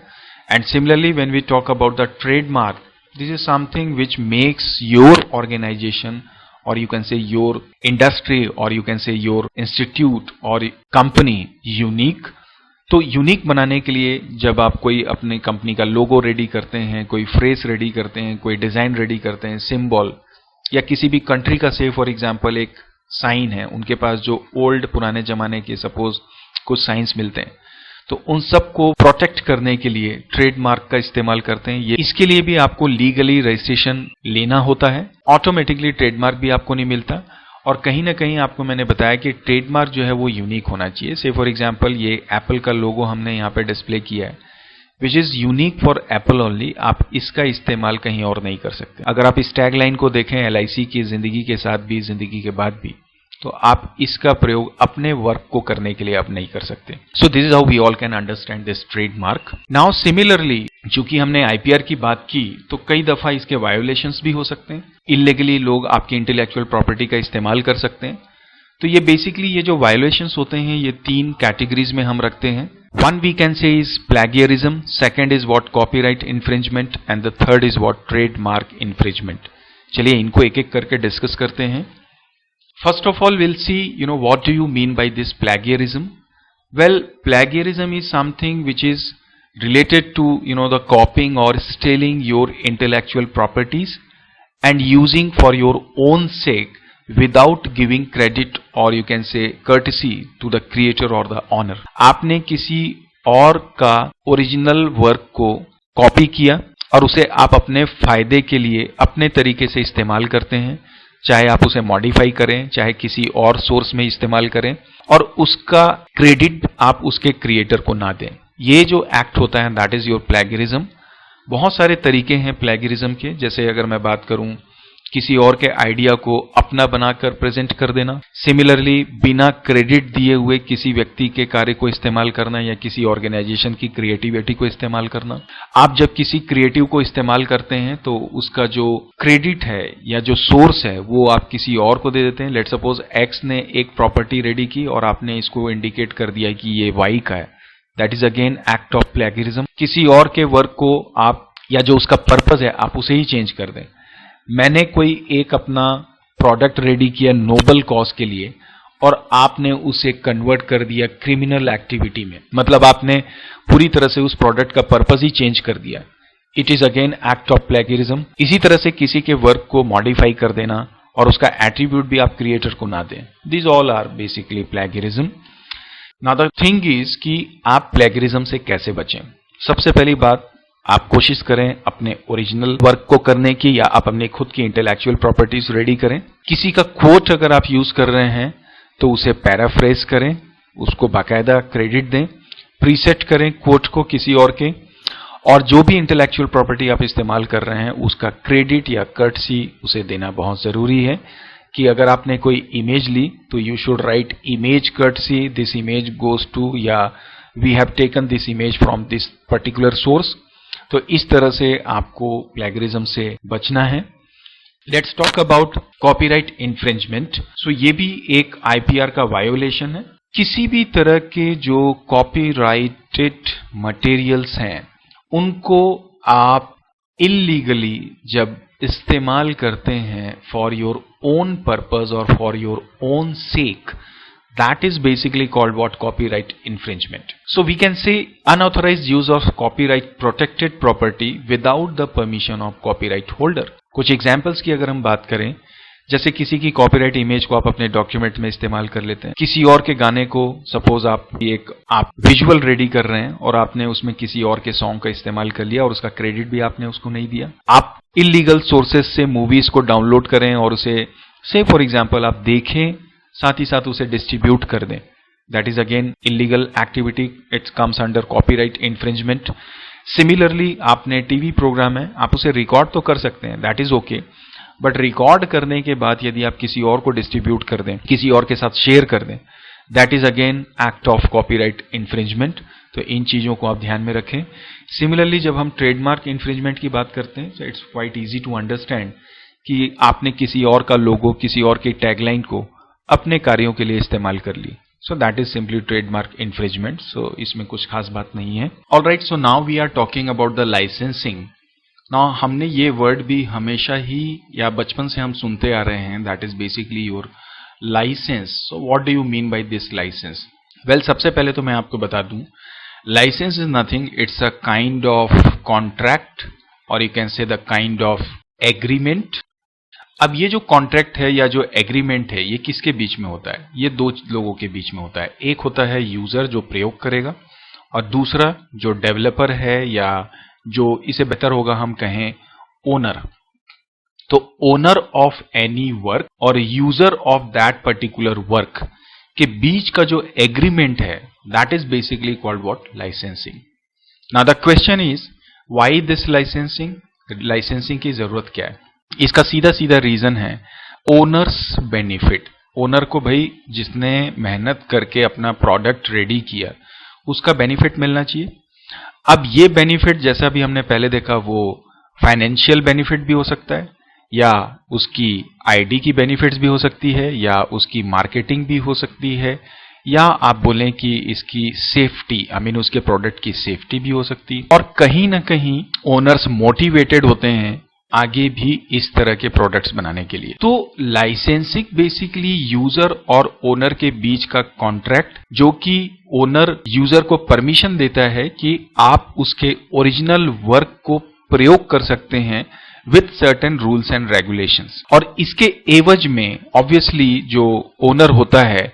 S1: And similarly when we talk about the trademark, this is something which makes your organization, or you can say your industry, or you can say your institute or company unique। तो unique बनाने के लिए जब आप कोई अपनी company का लोगो ready करते हैं, कोई फ्रेज रेडी करते हैं, कोई डिजाइन रेडी करते हैं, सिंबल, या किसी भी कंट्री का से फॉर एग्जांपल एक साइन है, उनके पास जो ओल्ड पुराने जमाने के सपोज कुछ साइंस मिलते हैं, तो उन सब को प्रोटेक्ट करने के लिए ट्रेडमार्क का इस्तेमाल करते हैं। इसके लिए भी आपको लीगली रजिस्ट्रेशन लेना होता है। ऑटोमेटिकली ट्रेडमार्क भी आपको नहीं मिलता। और कहीं ना कहीं आपको मैंने बताया कि ट्रेडमार्क जो है वो यूनिक होना चाहिए। से फॉर एग्जांपल ये एप्पल का लोगो हमने यहाँ पे डिस्प्ले किया है, which is unique for Apple only. आप इसका इस्तेमाल कहीं और नहीं कर सकते। अगर आप इस टैग लाइन को देखें LIC की जिंदगी के साथ भी, जिंदगी के बाद भी, तो आप इसका प्रयोग अपने वर्क को करने के लिए आप नहीं कर सकते। So this is how we all can understand this trademark. Now similarly, चूंकि हमने IPR की बात की, तो कई दफा इसके वायोलेशंस भी हो सकते हैं। इलीगली लोग आपकी इंटेलेक्चुअल प्रॉपर्टी का इस्तेमाल कर सकते हैं। तो ये बेसिकली ये जो वायोलेशंस होते हैं ये 3 कैटेगरीज में हम रखते हैं। One we can say is plagiarism, second is what copyright infringement, and the third is what trademark infringement. चलिए इनको एक एक करके डिस्कस करते हैं। First of all, we'll see, what do you mean by this plagiarism? Well, plagiarism is something which is related to, the copying or stealing your intellectual properties and using for your own sake without giving credit or you can say courtesy to the creator or the owner. आपने किसी और का original work को copy किया और उसे आप अपने फायदे के लिए अपने तरीके से इस्तेमाल करते हैं, चाहे आप उसे मॉडिफाई करें, चाहे किसी और सोर्स में इस्तेमाल करें, और उसका क्रेडिट आप उसके क्रिएटर को ना दें। ये जो एक्ट होता है दैट इज योर प्लेगरिज्म। बहुत सारे तरीके हैं प्लेगरिज्म के, जैसे अगर मैं बात करूं किसी और के आइडिया को अपना बनाकर प्रेजेंट कर देना, सिमिलरली बिना क्रेडिट दिए हुए किसी व्यक्ति के कार्य को इस्तेमाल करना या किसी ऑर्गेनाइजेशन की क्रिएटिविटी को इस्तेमाल करना। आप जब किसी क्रिएटिव को इस्तेमाल करते हैं तो उसका जो क्रेडिट है या जो सोर्स है वो आप किसी और को दे देते हैं। लेट सपोज एक्स ने एक प्रॉपर्टी रेडी की और आपने इसको इंडिकेट कर दिया कि ये वाई का है, that is again act of plagiarism. किसी और के वर्क को आप या जो उसका पर्पज है आप उसे ही चेंज कर दें। मैंने कोई एक अपना प्रोडक्ट रेडी किया नोबल कॉज के लिए और आपने उसे कन्वर्ट कर दिया क्रिमिनल एक्टिविटी में, मतलब आपने पूरी तरह से उस प्रोडक्ट का पर्पस ही चेंज कर दिया। It is again act of plagiarism. इसी तरह से किसी के वर्क को मॉडिफाई कर देना और उसका एट्रीब्यूट भी आप क्रिएटर को ना दें, this all are basically plagiarism. Now the thing is कि आप प्लेगरिज्म से कैसे बचें। सबसे पहली बात, आप कोशिश करें अपने ओरिजिनल वर्क को करने की, या आप अपने खुद की इंटेलेक्चुअल प्रॉपर्टीज रेडी करें। किसी का कोट अगर आप यूज कर रहे हैं तो उसे पैराफ्रेज करें, उसको बाकायदा क्रेडिट दें, प्रीसेट करें कोट को किसी और के, और जो भी इंटेलेक्चुअल प्रॉपर्टी आप इस्तेमाल कर रहे हैं उसका क्रेडिट या कर्टसी उसे देना बहुत जरूरी है। कि अगर आपने कोई इमेज ली तो you should write image courtesy, this image goes to, या we have taken this image from this particular source. तो इस तरह से आपको प्लेगरिज्म से बचना है। Let's talk about copyright infringement. So ये भी एक IPR का वायोलेशन है। किसी भी तरह के जो कॉपीराइटेड मटेरियल्स हैं उनको आप इल्लीगली जब इस्तेमाल करते हैं फॉर योर ओन पर्पस और for your own sec, that is basically called what? Copyright infringement. So we can say unauthorized use of copyright protected property without the permission of copyright holder. कुछ examples की अगर हम बात करें, जैसे किसी की कॉपीराइट इमेज को आप अपने डॉक्यूमेंट में इस्तेमाल कर लेते हैं। किसी और के गाने को, सपोज आप विजुअल रेडी कर रहे हैं और आपने उसमें किसी और के सॉन्ग का इस्तेमाल कर लिया और उसका क्रेडिट भी आपने उसको नहीं दिया। आप इलीगल सोर्सेज से मूवीज को डाउनलोड करें और उसे से फॉर एग्जाम्पल आप देखें, साथ ही साथ उसे डिस्ट्रीब्यूट कर दें, that is again illegal activity, it comes under copyright infringement. Similarly आपने टीवी प्रोग्राम है, आप उसे रिकॉर्ड तो कर सकते हैं, that is okay, but record करने के बाद यदि आप किसी और को डिस्ट्रीब्यूट कर दें, किसी और के साथ शेयर कर दें, that is again act of copyright infringement. तो इन चीजों को आप ध्यान में रखें। सिमिलरली जब हम ट्रेडमार्क इन्फ्रिंजमेंट की बात करते हैं, so it's quite easy to understand कि आपने किसी और का लोगो, किसी और की टैगलाइन को अपने कार्यों के लिए इस्तेमाल कर ली, so that is simply trademark infringement. So इसमें कुछ खास बात नहीं है। Alright, so now we are talking about the licensing. Now हमने ये वर्ड भी हमेशा ही या बचपन से हम सुनते आ रहे हैं, that is basically your license. So what do you mean by this license? Well, सबसे पहले तो मैं आपको बता दूं, license is nothing, it's a kind of contract और you can say the kind of agreement. अब ये जो कॉन्ट्रैक्ट है या जो एग्रीमेंट है, ये किसके बीच में होता है? ये दो लोगों के बीच में होता है। एक होता है यूजर जो प्रयोग करेगा, और दूसरा जो डेवलपर है या जो इसे बेहतर होगा हम कहें ओनर। तो ओनर ऑफ एनी वर्क और user of that particular work के बीच का जो एग्रीमेंट है, that is basically called what? Licensing. Now the question is why this licensing, licensing की जरूरत क्या है? इसका सीधा सीधा रीजन है ओनर्स बेनिफिट। ओनर को भाई जिसने मेहनत करके अपना प्रोडक्ट रेडी किया उसका बेनिफिट मिलना चाहिए। अब ये बेनिफिट जैसा भी हमने पहले देखा वो फाइनेंशियल बेनिफिट भी हो सकता है, या उसकी आईडी की बेनिफिट्स भी हो सकती है, या उसकी मार्केटिंग भी हो सकती है, या आप बोलें कि इसकी सेफ्टी, आई मीन उसके प्रोडक्ट की सेफ्टी भी हो सकती है। और कहीं ना कहीं ओनर्स मोटिवेटेड होते हैं आगे भी इस तरह के प्रोडक्ट्स बनाने के लिए। तो लाइसेंसिंग बेसिकली यूजर और ओनर के बीच का कॉन्ट्रैक्ट, जो कि ओनर यूजर को परमिशन देता है कि आप उसके ओरिजिनल वर्क को प्रयोग कर सकते हैं with certain rules and regulations. और इसके एवज में ऑब्वियसली जो ओनर होता है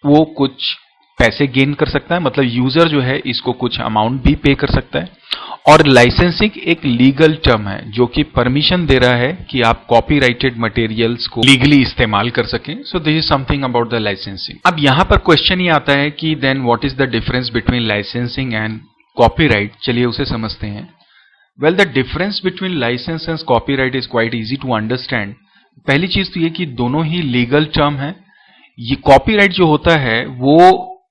S1: वो कुछ पैसे गेन कर सकता है, मतलब यूजर जो है इसको कुछ अमाउंट भी पे कर सकता है। और लाइसेंसिंग एक लीगल टर्म है जो कि परमिशन दे रहा है कि आप कॉपीराइटेड मटेरियल्स को लीगली इस्तेमाल कर सकें। So this is something about the licensing. अब यहां पर क्वेश्चन ये आता है कि then what is the difference between licensing and copyright. चलिए उसे समझते हैं। Well, the difference between license and copyright is quite easy to understand. पहली चीज तो ये कि दोनों ही लीगल टर्म है। ये कॉपीराइट जो होता है वो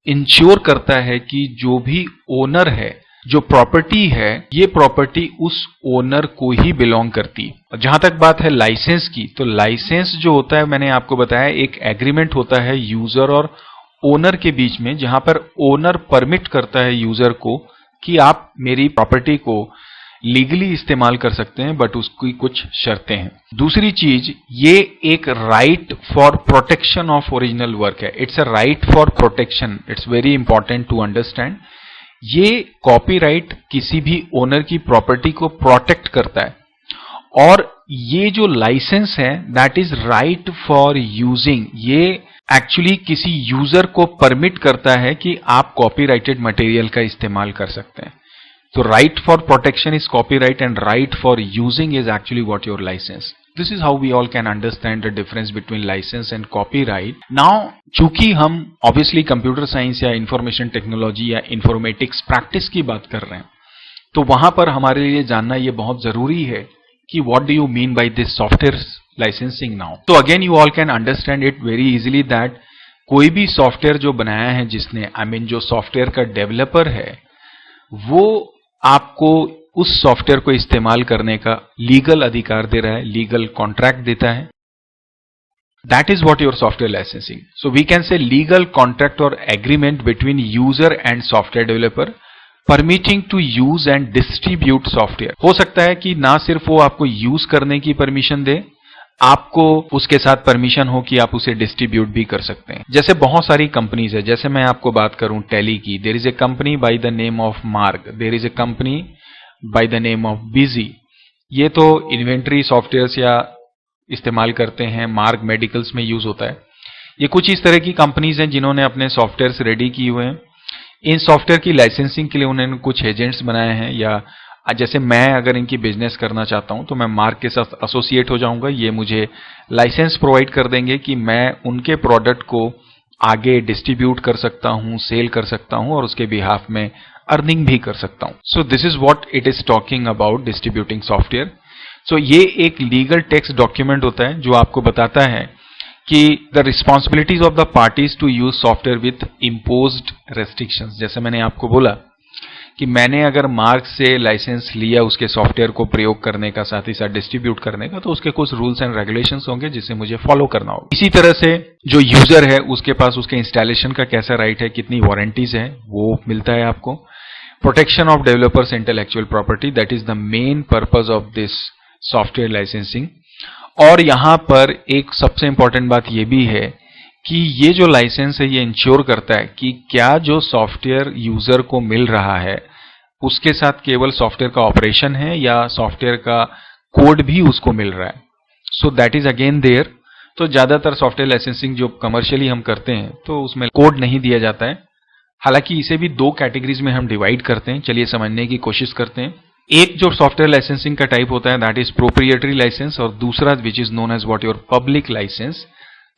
S1: इंश्योर करता है कि जो भी ओनर है, जो प्रॉपर्टी है, ये प्रॉपर्टी उस ओनर को ही बिलोंग करती है। जहां तक बात है लाइसेंस की, तो लाइसेंस जो होता है मैंने आपको बताया एक एग्रीमेंट होता है यूजर और ओनर के बीच में, जहां पर ओनर परमिट करता है यूजर को कि आप मेरी प्रॉपर्टी को लीगली इस्तेमाल कर सकते हैं, बट उसकी कुछ शर्तें हैं। दूसरी चीज, ये एक right for protection of original work है। It's a right for protection, it's very important to understand. ये कॉपीराइट किसी भी ओनर की प्रॉपर्टी को प्रोटेक्ट करता है। और ये जो लाइसेंस है that is right for using, ये एक्चुअली किसी यूजर को परमिट करता है कि आप कॉपीराइटेड मटेरियल का इस्तेमाल कर सकते हैं। So right for protection is copyright and right for using is actually what your license. This is how we all can understand the difference between license and copyright. Now, चूंकि हम obviously computer science या information technology या informatics practice की बात कर रहे हैं, तो वहां पर हमारे लिए जानना ये बहुत जरूरी है कि what do you mean by this software licensing now? तो again you all can understand it very easily that कोई भी सॉफ्टवेयर जो बनाया है जिसने, I mean जो सॉफ्टवेयर का डेवलपर है, वो आपको उस सॉफ्टवेयर को इस्तेमाल करने का लीगल अधिकार दे रहा है, लीगल कॉन्ट्रैक्ट देता है। That is what your software licensing. So we can say legal contract और agreement between user and software developer permitting to use and distribute software. हो सकता है कि ना सिर्फ वो आपको यूज करने की परमिशन दे, आपको उसके साथ परमिशन हो कि आप उसे डिस्ट्रीब्यूट भी कर सकते हैं। जैसे बहुत सारी कंपनीज है, जैसे मैं आपको बात करूं टैली की, there is a company by the name of Mark, there is a company by the name of Busy. ये तो इन्वेंट्री सॉफ्टवेयर्स या इस्तेमाल करते हैं, मार्क मेडिकल्स में यूज होता है। ये कुछ इस तरह की कंपनीज हैं जिन्होंने अपने सॉफ्टवेयर्स रेडी किए हुए हैं। इन सॉफ्टवेयर की लाइसेंसिंग के लिए उन्होंने कुछ एजेंट्स बनाए हैं, या जैसे मैं अगर इनकी बिजनेस करना चाहता हूं तो मैं मार्क के साथ एसोसिएट हो जाऊंगा। ये मुझे लाइसेंस प्रोवाइड कर देंगे कि मैं उनके प्रोडक्ट को आगे डिस्ट्रीब्यूट कर सकता हूं, सेल कर सकता हूं और उसके बिहाफ में अर्निंग भी कर सकता हूं। So this is what it is talking about distributing software. So ये एक लीगल टेक्स्ट डॉक्यूमेंट होता है जो आपको बताता है कि the responsibilities of the parties to use software with imposed restrictions. जैसे मैंने आपको बोला कि मैंने अगर मार्क से लाइसेंस लिया उसके सॉफ्टवेयर को प्रयोग करने का, साथ ही साथ डिस्ट्रीब्यूट करने का, तो उसके कुछ रूल्स एंड रेगुलेशंस होंगे जिसे मुझे फॉलो करना होगा। इसी तरह से जो यूजर है उसके पास उसके इंस्टॉलेशन का कैसा राइट है, कितनी वारंटीज है, वो मिलता है आपको। Protection of developers intellectual property, that is the main purpose of this software licensing. और यहां पर एक सबसे इंपॉर्टेंट बात यह भी है कि ये जो लाइसेंस है ये इंश्योर करता है कि क्या जो सॉफ्टवेयर यूजर को मिल रहा है उसके साथ केवल सॉफ्टवेयर का ऑपरेशन है या सॉफ्टवेयर का कोड भी उसको मिल रहा है। So that is again there. तो ज्यादातर सॉफ्टवेयर लाइसेंसिंग जो कमर्शियली हम करते हैं तो उसमें कोड नहीं दिया जाता है। हालांकि इसे भी दो कैटेगरीज में हम डिवाइड करते हैं, चलिए समझने की कोशिश करते हैं। एक जो सॉफ्टवेयर लाइसेंसिंग का टाइप होता है दैट इज प्रोप्रिएटरी लाइसेंस, और दूसरा which is known as what your public license.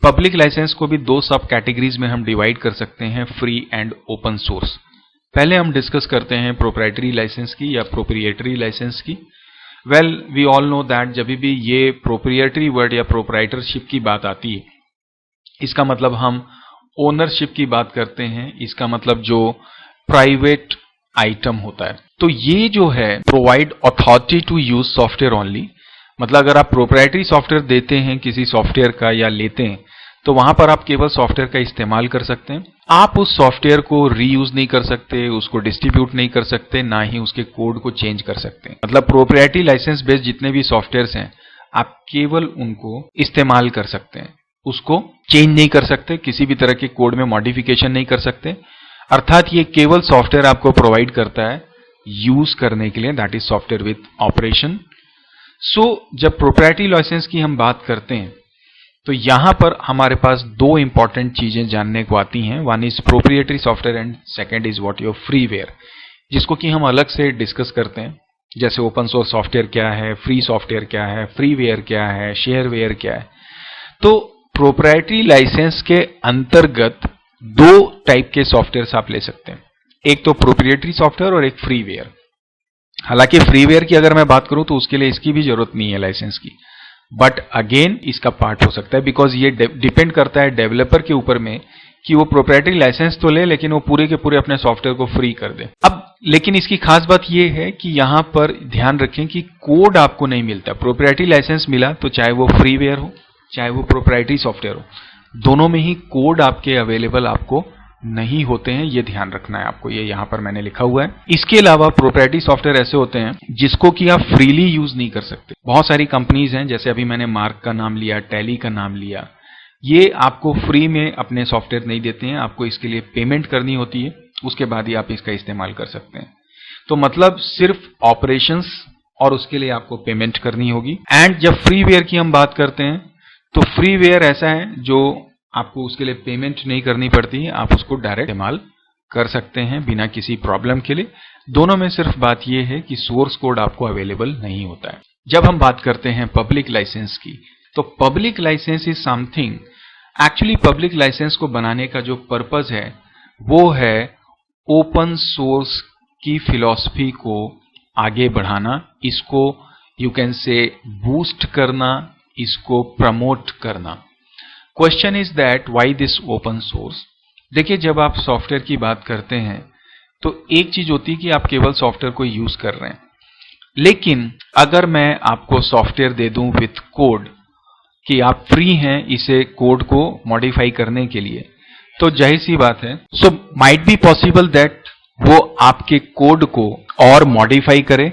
S1: Public license को भी दो सब कैटेगरीज में हम डिवाइड कर सकते हैं, फ्री एंड ओपन सोर्स। पहले हम डिस्कस करते हैं प्रोप्राइटरी लाइसेंस की या प्रोप्रिएटरी लाइसेंस की। Well we all know that जब भी ये प्रोप्रिएटरी वर्ड या प्रोप्राइटरशिप की बात आती है, इसका मतलब हम ओनरशिप की बात करते हैं, इसका मतलब जो प्राइवेट आइटम होता है। तो ये जो है provide authority to use software only, मतलब अगर आप प्रोप्राइटरी सॉफ्टवेयर देते हैं किसी सॉफ्टवेयर का या लेते हैं तो वहां पर आप केवल सॉफ्टवेयर का इस्तेमाल कर सकते हैं। आप उस सॉफ्टवेयर को रीयूज नहीं कर सकते, उसको डिस्ट्रीब्यूट नहीं कर सकते, ना ही उसके कोड को चेंज कर सकते हैं। मतलब प्रोप्राइटरी लाइसेंस बेस्ड जितने भी सॉफ्टवेयर्स हैं आप केवल उनको इस्तेमाल कर सकते हैं, उसको चेंज नहीं कर सकते, किसी भी तरह के कोड में मॉडिफिकेशन नहीं कर सकते। अर्थात ये केवल सॉफ्टवेयर आपको प्रोवाइड करता है यूज करने के लिए, that is software with operation. So जब प्रोप्राइटरी लाइसेंस की हम बात करते हैं तो यहां पर हमारे पास दो इंपॉर्टेंट चीजें जानने को आती हैं। One is proprietary software and second is what your freeware, जिसको कि हम अलग से डिस्कस करते हैं। जैसे ओपन सोर्स सॉफ्टवेयर क्या है, फ्री सॉफ्टवेयर क्या है, फ्रीवेयर क्या है, शेयरवेयर क्या है। तो प्रोप्राइटरी लाइसेंस के अंतर्गत दो टाइप के सॉफ्टवेयर आप ले सकते हैं, एक तो प्रोप्रिएटरी सॉफ्टवेयर और एक फ्रीवेयर। हालांकि फ्रीवेयर की अगर मैं बात करूं तो उसके लिए इसकी भी जरूरत नहीं है लाइसेंस की, बट अगेन इसका पार्ट हो सकता है, बिकॉज ये डिपेंड करता है डेवलपर के ऊपर में कि वो प्रोप्राइटरी लाइसेंस तो ले लेकिन वो पूरे के पूरे अपने सॉफ्टवेयर को फ्री कर दे। अब लेकिन इसकी खास बात ये है कि यहां पर ध्यान रखें कि कोड आपको नहीं मिलता। प्रोप्राइटरी लाइसेंस मिला तो चाहे वो फ्रीवेयर हो चाहे वो प्रोप्राइटरी सॉफ्टवेयर हो, दोनों में ही कोड आपके अवेलेबल आपको नहीं होते हैं, ये ध्यान रखना है आपको, ये यहां पर मैंने लिखा हुआ है। इसके अलावा प्रोप्राइटरी सॉफ्टवेयर ऐसे होते हैं जिसको कि आप फ्रीली यूज नहीं कर सकते। बहुत सारी कंपनीज हैं, जैसे अभी मैंने मार्क का नाम लिया, टैली का नाम लिया, ये आपको फ्री में अपने सॉफ्टवेयर नहीं देते हैं, आपको इसके लिए पेमेंट करनी होती है, उसके बाद ही आप इसका इस्तेमाल कर सकते हैं। तो मतलब सिर्फ ऑपरेशंस और उसके लिए आपको पेमेंट करनी होगी। एंड जब फ्रीवेयर की हम बात करते हैं तो फ्रीवेयर ऐसा है जो आपको उसके लिए पेमेंट नहीं करनी पड़ती है, आप उसको डायरेक्ट इस्तेमाल कर सकते हैं बिना किसी प्रॉब्लम के लिए। दोनों में सिर्फ बात यह है कि सोर्स कोड आपको अवेलेबल नहीं होता है। जब हम बात करते हैं पब्लिक लाइसेंस की, तो public license is something, actually public license को बनाने का जो पर्पज है वो है ओपन सोर्स की फिलॉसफी को आगे बढ़ाना, इसको यू कैन से बूस्ट करना, इसको प्रमोट करना। Question is that why this open source. देखिए, जब आप सॉफ्टवेयर की बात करते हैं तो एक चीज होती है कि आप केवल सॉफ्टवेयर को यूज कर रहे हैं, लेकिन अगर मैं आपको सॉफ्टवेयर दे दूं विथ कोड कि आप फ्री हैं इसे कोड को मॉडिफाई करने के लिए, तो जाहिर सी बात है, so might be possible that वो आपके कोड को और मॉडिफाई करे,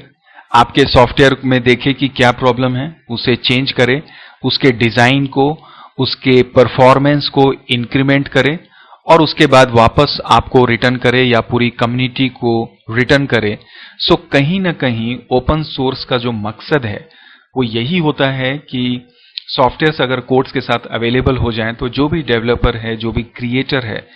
S1: आपके सॉफ्टवेयर में देखे कि क्या प्रॉब्लम है, उसे चेंज करे, उसके डिजाइन को, उसके परफॉर्मेंस को इंक्रीमेंट करे और उसके बाद वापस आपको रिटर्न करे या पूरी कम्युनिटी को रिटर्न करे। सो कहीं ना कहीं ओपन सोर्स का जो मकसद है वो यही होता है कि सॉफ्टवेयर्स अगर कोड्स के साथ अवेलेबल हो जाएं तो जो भी डेवलपर है, जो भी क्रिएटर है,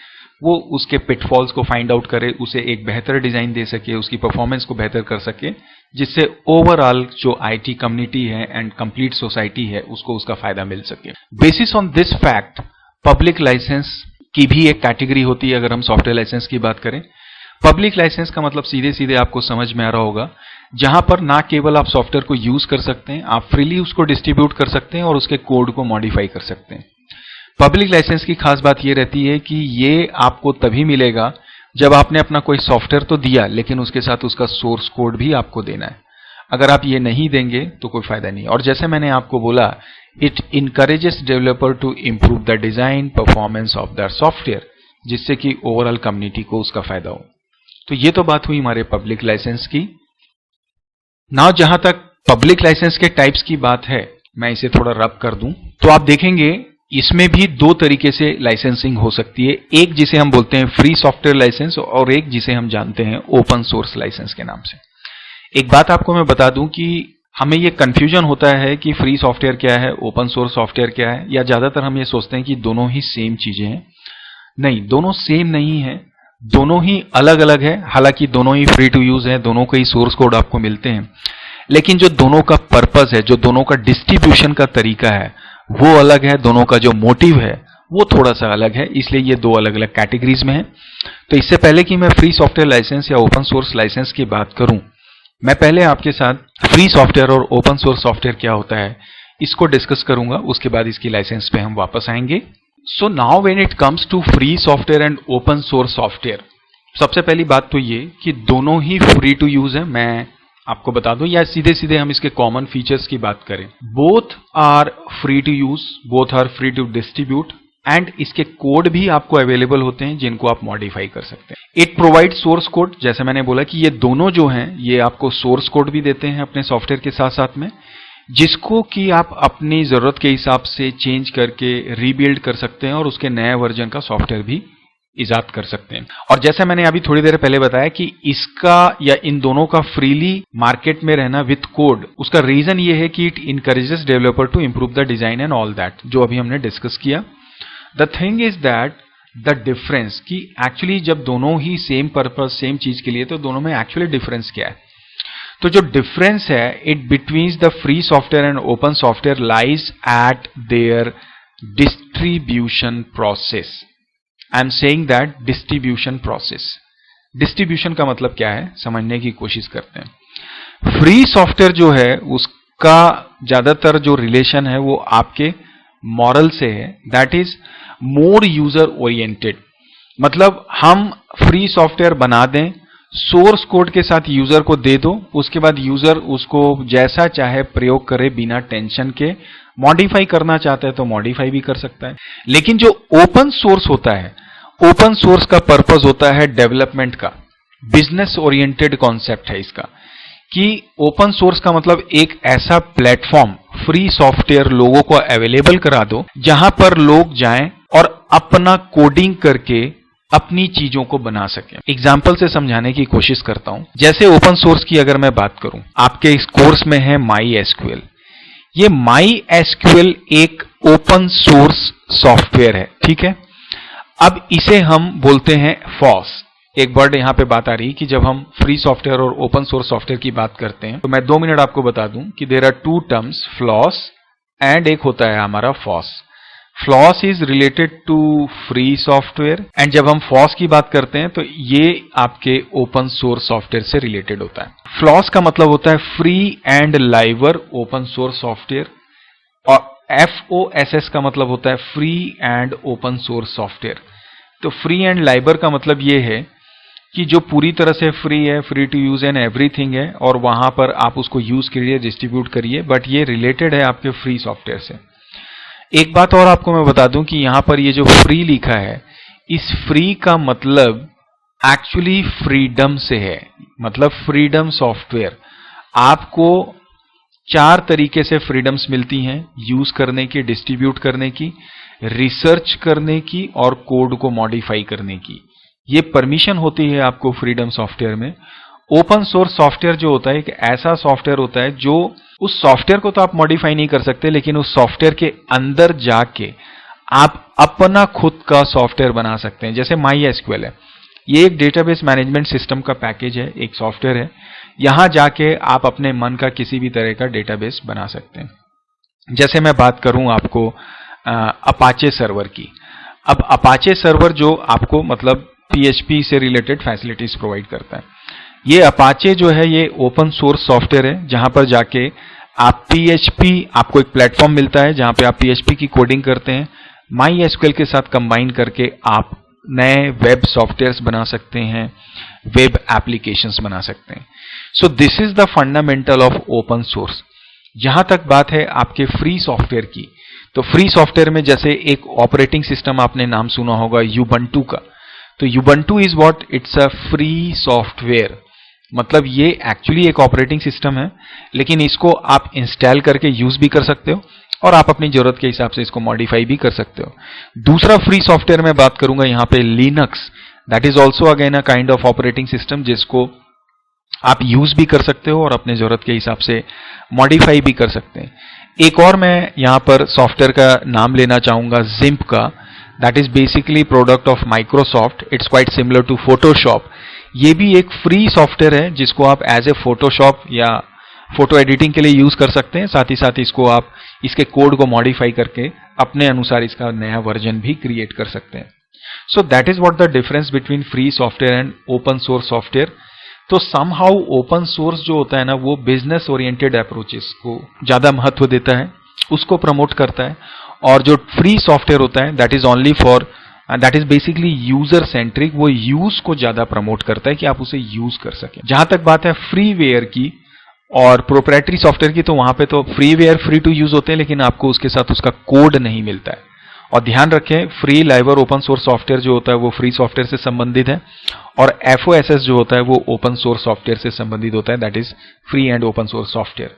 S1: वो उसके पिटफॉल्स को फाइंड आउट करे, उसे एक बेहतर डिजाइन दे सके, उसकी परफॉर्मेंस को बेहतर कर सके, जिससे ओवरऑल जो आईटी कम्युनिटी है एंड कंप्लीट सोसाइटी है उसको उसका फायदा मिल सके। Basis on this fact public license की भी एक कैटेगरी होती है। अगर हम सॉफ्टवेयर लाइसेंस की बात करें, पब्लिक लाइसेंस का मतलब सीधे सीधे आपको समझ में आ रहा होगा, जहां पर ना केवल आप सॉफ्टवेयर को यूज कर सकते हैं, आप फ्रीली उसको डिस्ट्रीब्यूट कर सकते हैं और उसके कोड को मॉडिफाई कर सकते हैं। पब्लिक लाइसेंस की खास बात यह रहती है कि ये आपको तभी मिलेगा जब आपने अपना कोई सॉफ्टवेयर तो दिया लेकिन उसके साथ उसका सोर्स कोड भी आपको देना है। अगर आप ये नहीं देंगे तो कोई फायदा नहीं। और जैसे मैंने आपको बोला, it encourages developer to improve the design performance of the software, जिससे कि ओवरऑल कम्युनिटी को उसका फायदा हो। तो ये तो बात हुई हमारे पब्लिक लाइसेंस की। नाउ जहां तक पब्लिक लाइसेंस के टाइप्स की बात है, मैं इसे थोड़ा रब कर दूं तो आप देखेंगे इसमें भी दो तरीके से लाइसेंसिंग हो सकती है, एक जिसे हम बोलते हैं फ्री सॉफ्टवेयर लाइसेंस और एक जिसे हम जानते हैं ओपन सोर्स लाइसेंस के नाम से। एक बात आपको मैं बता दूं कि हमें यह कंफ्यूजन होता है कि फ्री सॉफ्टवेयर क्या है, ओपन सोर्स सॉफ्टवेयर क्या है, या ज्यादातर हम ये सोचते हैं कि दोनों ही सेम चीजें हैं। नहीं, दोनों सेम नहीं है, दोनों ही अलग अलग है। हालांकि दोनों ही फ्री टू यूज है, दोनों के ही सोर्स कोड आपको मिलते हैं, लेकिन जो दोनों का पर्पस है, जो दोनों का डिस्ट्रीब्यूशन का तरीका है वो अलग है, दोनों का जो मोटिव है वो थोड़ा सा अलग है, इसलिए ये दो अलग अलग कैटेगरीज में है। तो इससे पहले कि मैं फ्री सॉफ्टवेयर लाइसेंस या ओपन सोर्स लाइसेंस की बात करूं, मैं पहले आपके साथ फ्री सॉफ्टवेयर और ओपन सोर्स सॉफ्टवेयर क्या होता है इसको डिस्कस करूंगा, उसके बाद इसकी लाइसेंस पे हम वापस आएंगे। So now when it comes to free software and open source software, सबसे पहली बात तो ये कि दोनों ही फ्री टू यूज है। मैं आपको बता दूं, या सीधे सीधे हम इसके कॉमन फीचर्स की बात करें, both are free to use, both are free to distribute, and इसके कोड भी आपको अवेलेबल होते हैं जिनको आप मॉडिफाई कर सकते हैं। इट प्रोवाइड सोर्स कोड, जैसे मैंने बोला कि ये दोनों जो हैं ये आपको सोर्स कोड भी देते हैं अपने सॉफ्टवेयर के साथ साथ में, जिसको कि आप अपनी जरूरत के हिसाब से चेंज करके रीबिल्ड कर सकते हैं और उसके नए वर्जन का सॉफ्टवेयर भी इजाद कर सकते हैं। और जैसे मैंने अभी थोड़ी देर पहले बताया कि इसका या इन दोनों का फ्रीली मार्केट में रहना विथ कोड, उसका रीजन ये है कि it encourages developer to improve the design and all that, जो अभी हमने डिस्कस किया। The thing is that the difference कि एक्चुअली जब दोनों ही सेम पर्पज सेम चीज के लिए, तो दोनों में एक्चुअली डिफरेंस क्या है। तो जो डिफरेंस है it between the free software and open software lies at there distribution process. I am saying that distribution process. Distribution का मतलब क्या है समझने की कोशिश करते हैं। फ्री सॉफ्टवेयर जो है उसका ज्यादातर जो रिलेशन है वो आपके मॉरल से है, that is more user oriented. मतलब हम फ्री सॉफ्टवेयर बना दें, सोर्स कोड के साथ यूजर को दे दो, उसके बाद यूजर उसको जैसा चाहे प्रयोग करे बिना टेंशन के। मॉडिफाई करना चाहता है तो मॉडिफाई भी कर सकता है। लेकिन जो ओपन सोर्स होता है, ओपन सोर्स का पर्पस होता है डेवलपमेंट का, बिजनेस ओरिएंटेड कॉन्सेप्ट है इसका, कि ओपन सोर्स का मतलब एक ऐसा प्लेटफॉर्म फ्री सॉफ्टवेयर लोगों को अवेलेबल करा दो जहां पर लोग जाएं और अपना कोडिंग करके अपनी चीजों को बना सकें। एग्जाम्पल से समझाने की कोशिश करता हूं। जैसे ओपन सोर्स की अगर मैं बात करूं, आपके इस कोर्स में है माई एसक्यूएल। ये माई एसक्यूएल एक ओपन सोर्स सॉफ्टवेयर है, ठीक है। अब इसे हम बोलते हैं फॉस। एक वर्ड यहां पे बात आ रही कि जब हम फ्री सॉफ्टवेयर और ओपन सोर्स सॉफ्टवेयर की बात करते हैं तो मैं 2 मिनट आपको बता दूं कि there are two terms, FLOSS and एक होता है हमारा FOSS. FLOSS is related to free software, and जब हम फॉस की बात करते हैं तो ये आपके ओपन सोर्स सॉफ्टवेयर से रिलेटेड होता है। फ्लॉस का मतलब होता है free and liver open source software, और FOSS का मतलब होता है free and open source software. तो फ्री एंड लाइबर का मतलब ये है कि जो पूरी तरह से फ्री है, free to use and everything है, और वहां पर आप उसको यूज करिए, डिस्ट्रीब्यूट करिए, बट ये रिलेटेड है आपके फ्री सॉफ्टवेयर से। एक बात और आपको मैं बता दूं कि यहां पर ये जो फ्री लिखा है, इस फ्री का मतलब एक्चुअली फ्रीडम से है, मतलब फ्रीडम सॉफ्टवेयर। आपको 4 तरीके से फ्रीडम्स मिलती हैं यूज करने की, डिस्ट्रीब्यूट करने की, रिसर्च करने की और कोड को मॉडिफाई करने की। ये परमिशन होती है आपको फ्रीडम सॉफ्टवेयर में। ओपन सोर्स सॉफ्टवेयर जो होता है एक ऐसा सॉफ्टवेयर होता है जो उस सॉफ्टवेयर को तो आप मॉडिफाई नहीं कर सकते, लेकिन उस सॉफ्टवेयर के अंदर जाके आप अपना खुद का सॉफ्टवेयर बना सकते हैं। जैसे माई एसक्यूएल है, ये एक डेटाबेस मैनेजमेंट सिस्टम का पैकेज है, एक सॉफ्टवेयर है। यहां जाके आप अपने मन का किसी भी तरह का डेटाबेस बना सकते हैं। जैसे मैं बात करूं आपको अपाचे सर्वर की। अब अपाचे सर्वर जो आपको मतलब PHP से रिलेटेड फैसिलिटीज प्रोवाइड करता है। ये अपाचे जो है ये ओपन सोर्स सॉफ्टवेयर है, जहां पर जाके आप PHP, आपको एक प्लेटफॉर्म मिलता है जहां पे आप PHP की कोडिंग करते हैं। माई एसक्यूएल के साथ कंबाइन करके आप नए वेब सॉफ्टवेयर्स बना सकते हैं, वेब एप्लीकेशंस बना सकते हैं। So this is the fundamental of open source. जहां तक बात है आपके फ्री सॉफ्टवेयर की, तो फ्री सॉफ्टवेयर में जैसे एक ऑपरेटिंग सिस्टम आपने नाम सुना होगा यूबंटू का। तो Ubuntu is what, it's a free software. मतलब ये एक्चुअली एक ऑपरेटिंग सिस्टम है, लेकिन इसको आप इंस्टॉल करके यूज भी कर सकते हो और आप अपनी जरूरत के हिसाब से इसको मॉडिफाई भी कर सकते हो। दूसरा फ्री सॉफ्टवेयर में बात करूंगा यहां पे Linux, that is also again a kind of operating system, जिसको आप यूज भी कर सकते हो और अपने जरूरत के हिसाब से मॉडिफाई भी कर सकते हैं। एक और मैं यहां पर सॉफ्टवेयर का नाम लेना चाहूंगा, जिम्प का, that is basically product of Microsoft. It's quite similar to Photoshop. ये भी एक फ्री सॉफ्टवेयर है जिसको आप एज ए फोटोशॉप या फोटो एडिटिंग के लिए यूज कर सकते हैं, साथ ही साथ इसको आप इसके कोड को मॉडिफाई करके अपने अनुसार इसका नया वर्जन भी क्रिएट कर सकते हैं। सो that is what the difference between free software and open source software. तो समहाउ ओपन सोर्स जो होता है ना, वो बिजनेस ओरिएंटेड अप्रोचेस को ज्यादा महत्व देता है, उसको प्रमोट करता है, और जो फ्री सॉफ्टवेयर होता है that is only for, that is basically user centric, वो यूज को ज्यादा प्रमोट करता है कि आप उसे यूज कर सकें। जहां तक बात है फ्रीवेयर की और प्रोप्राइटरी सॉफ्टवेयर की, तो वहां पे तो फ्रीवेयर फ्री टू यूज होते हैं, लेकिन आपको उसके साथ उसका कोड नहीं मिलता है। और ध्यान रखें, फ्री, लाइव और ओपन सोर्स सॉफ्टवेयर जो होता है वो फ्री सॉफ्टवेयर से संबंधित है, और FOSS जो होता है वो ओपन सोर्स सॉफ्टवेयर से संबंधित होता है, that is free and open source software.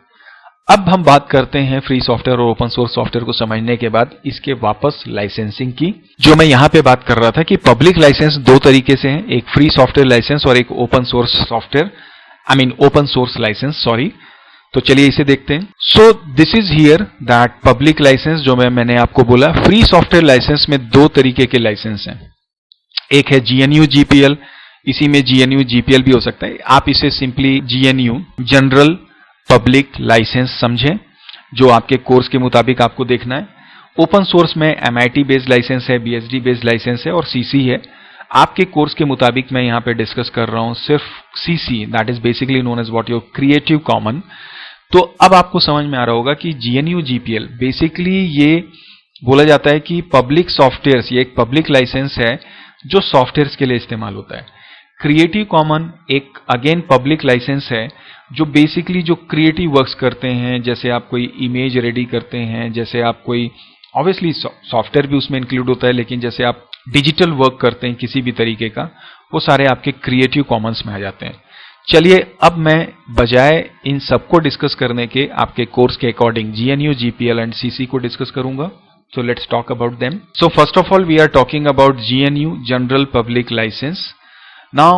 S1: अब हम बात करते हैं फ्री सॉफ्टवेयर और ओपन सोर्स सॉफ्टवेयर को समझने के बाद इसके वापस लाइसेंसिंग की। जो मैं यहां पे बात कर रहा था कि पब्लिक लाइसेंस दो तरीके से है, एक फ्री सॉफ्टवेयर लाइसेंस और एक open source software, I mean open source license, sorry. तो चलिए इसे देखते हैं। So this is here that public license, जो मैंने आपको बोला, फ्री सॉफ्टवेयर लाइसेंस में दो तरीके के लाइसेंस हैं। एक है GNU GPL, इसी में GNU GPL भी हो सकता है, आप इसे simply GNU general public license समझें, जो आपके कोर्स के मुताबिक आपको देखना है। ओपन सोर्स में MIT बेस्ड लाइसेंस है, BSD बेस्ड लाइसेंस है और CC है। आपके कोर्स के मुताबिक मैं यहां पे डिस्कस कर रहा हूं सिर्फ CC, that is basically known as what your creative common. तो अब आपको समझ में आ रहा होगा कि GNU GPL बेसिकली ये बोला जाता है कि पब्लिक सॉफ्टवेयर्स, ये एक पब्लिक लाइसेंस है जो सॉफ्टवेयर्स के लिए इस्तेमाल होता है। क्रिएटिव कॉमन एक अगेन पब्लिक लाइसेंस है जो बेसिकली जो क्रिएटिव वर्क्स करते हैं, जैसे आप कोई इमेज रेडी करते हैं, जैसे आप कोई, ऑब्वियसली सॉफ्टवेयर भी उसमें इंक्लूड होता है, लेकिन जैसे आप डिजिटल वर्क करते हैं किसी भी तरीके का, वो सारे आपके क्रिएटिव कॉमन्स में आ जाते हैं। चलिए अब मैं बजाय इन सबको डिस्कस करने के आपके कोर्स के according GNU GPL and CC को डिस्कस करूंगा। So let's talk about them. So first of all we are talking about GNU General Public License. Now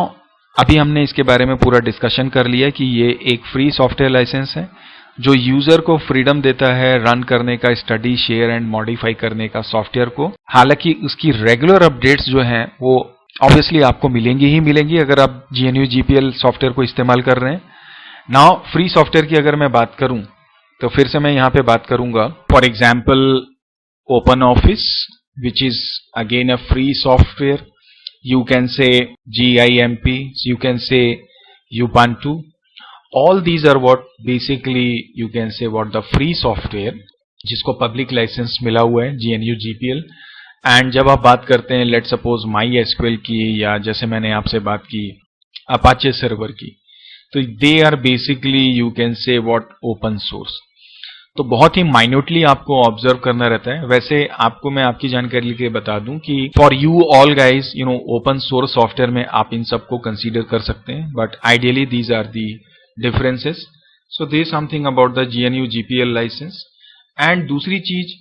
S1: अभी हमने इसके बारे में पूरा डिस्कशन कर लिया कि ये एक फ्री सॉफ्टवेयर लाइसेंस है जो यूजर को फ्रीडम देता है रन करने का, स्टडी, शेयर एंड मॉडिफाई करने का सॉफ्टवेयर को। हालांकि उसकी रेगुलर अपडेट्स जो हैं वो ऑब्वियसली आपको मिलेंगी ही मिलेंगी अगर आप GNU GPL सॉफ्टवेयर को इस्तेमाल कर रहे हैं। नाउ फ्री सॉफ्टवेयर की अगर मैं बात करूं तो फिर से मैं यहां पे बात करूंगा, for example open office which is again a free software, you can say GIMP, you can say Ubuntu, all these are what basically you can say what the free software जिसको पब्लिक लाइसेंस मिला हुआ है GNU GPL। And जब आप बात करते हैं let suppose MySQL की, या जैसे मैंने आपसे बात की Apache सर्वर की, तो they are basically you can say what open source. तो बहुत ही माइन्यूटली आपको ऑब्जर्व करना रहता है। वैसे आपको मैं आपकी जानकारी के लिए बता दूं कि for you all guys, you know, open source software में आप इन सबको कंसीडर कर सकते हैं, but ideally these are the differences. So they something about the GNU GPL license. And दूसरी चीज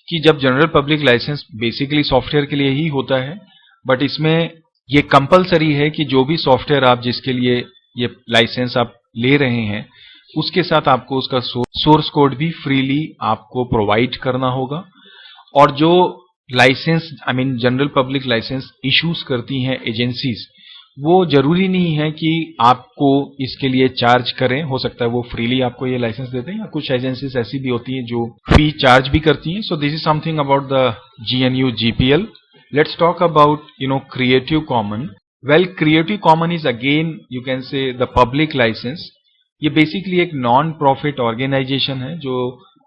S1: कि जब general public license basically software के लिए ही होता है, बट इसमें ये कंपलसरी है कि जो भी सॉफ्टवेयर आप जिसके लिए ये लाइसेंस आप ले रहे हैं उसके साथ आपको उसका सोर्स कोड भी फ्रीली आपको प्रोवाइड करना होगा। और जो license, I mean general public license issues करती हैं एजेंसीज, वो जरूरी नहीं है कि आपको इसके लिए चार्ज करें, हो सकता है वो फ्रीली आपको ये लाइसेंस देते हैं, या कुछ एजेंसीज ऐसी भी होती हैं जो फी चार्ज भी करती हैं। So this is something about the GNU GPL। Let's talk about creative common. Well, creative common is again you can say the public license. ये बेसिकली एक नॉन प्रॉफिट ऑर्गेनाइजेशन है जो